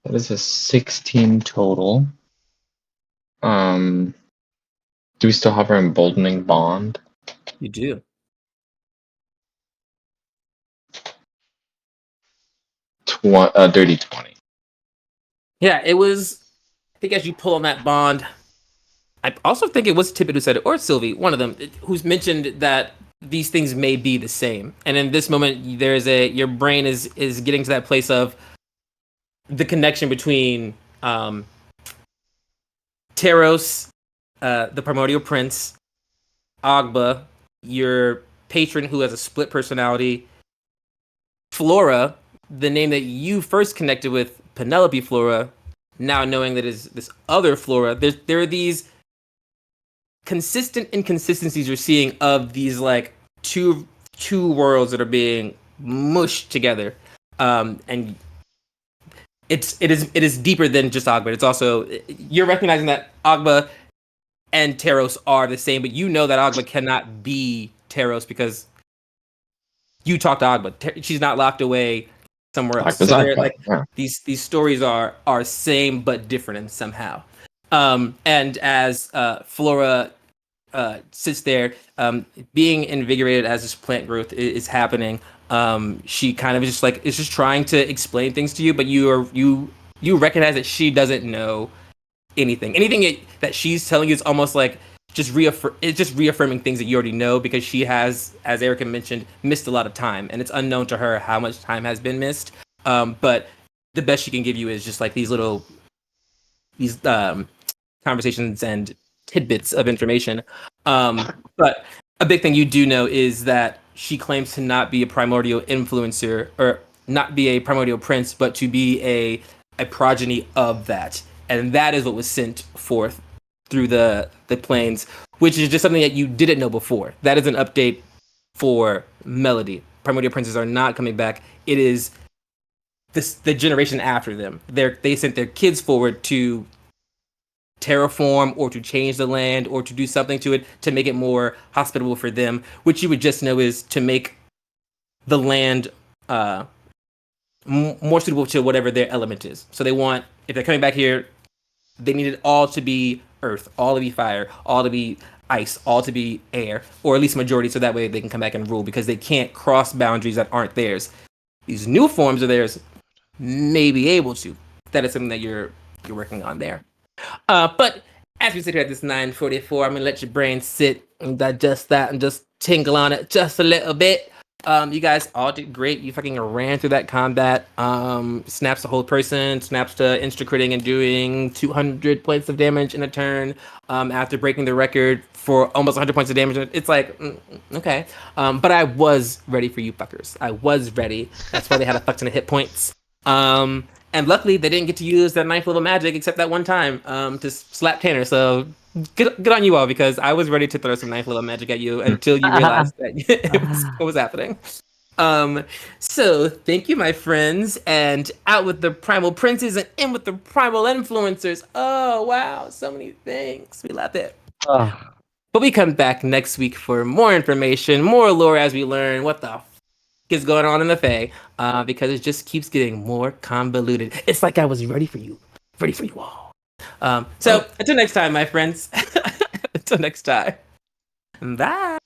That is a 16 total. Do we still have our emboldening bond? You do. Dirty 20. Yeah, it was. I think as you pull on that bond, I also think it was Tippett who said it, or Sylvie, one of them, who's mentioned that these things may be the same. And in this moment, your brain is getting to that place of the connection between Teros, the primordial prince, Agba, your patron who has a split personality, Flora, the name that you first connected with, Penelope Flora, now knowing that is this other Flora. There are these consistent inconsistencies you're seeing of these like two worlds that are being mushed together, and it is deeper than just Agba. It's also you're recognizing that Agba and Teros are the same, but you know that Agba cannot be Teros because you talked to Agba. She's not locked away somewhere else. Agba's So they're Agba, like yeah. these stories are same but different and somehow. And as Flora sits there, being invigorated as this plant growth is happening, she kind of just like is just trying to explain things to you, but you recognize that she doesn't know anything. Anything that she's telling you is almost like it's just reaffirming things that you already know because she has, as Erica mentioned, missed a lot of time, and it's unknown to her how much time has been missed. But the best she can give you is just like these conversations and tidbits of information. But a big thing you do know is that she claims to not be a primordial influencer or not be a primordial prince, but to be a progeny of that, and that is what was sent forth through the planes, which is just something that you didn't know before. That is an update for Melody. Primordial princes are not coming back. It is the generation after them. They sent their kids forward to terraform or to change the land or to do something to it to make it more hospitable for them, which you would just know is to make the land more suitable to whatever their element is. So they want, if they're coming back here, they need it all to be earth, all to be fire, all to be ice, all to be air, or at least majority, so that way they can come back and rule, because they can't cross boundaries that aren't theirs. These new forms of theirs may be able to. That is something that you're working on there. But as we sit here at this 9:44, I'm gonna let your brain sit and digest that and just tingle on it just a little bit. You guys all did great. You fucking ran through that combat. Snaps the whole person, snaps to insta-critting and doing 200 points of damage in a turn. After breaking the record for almost 100 points of damage. It's like, okay. But I was ready for you fuckers. I was ready. That's why they had a fuck ton of hit points. And luckily they didn't get to use their 9th level magic except that one time to slap Tanner. So good on you all, because I was ready to throw some 9th level magic at you until you realized that it was happening. So thank you, my friends, and out with the primal princes and in with the primal influencers. Oh wow, so many things. We love it. Oh, But we come back next week for more information, more lore as we learn what the is going on in the Fae, because it just keeps getting more convoluted. It's like I was ready for you all. So until next time, my friends. Until next time. Bye.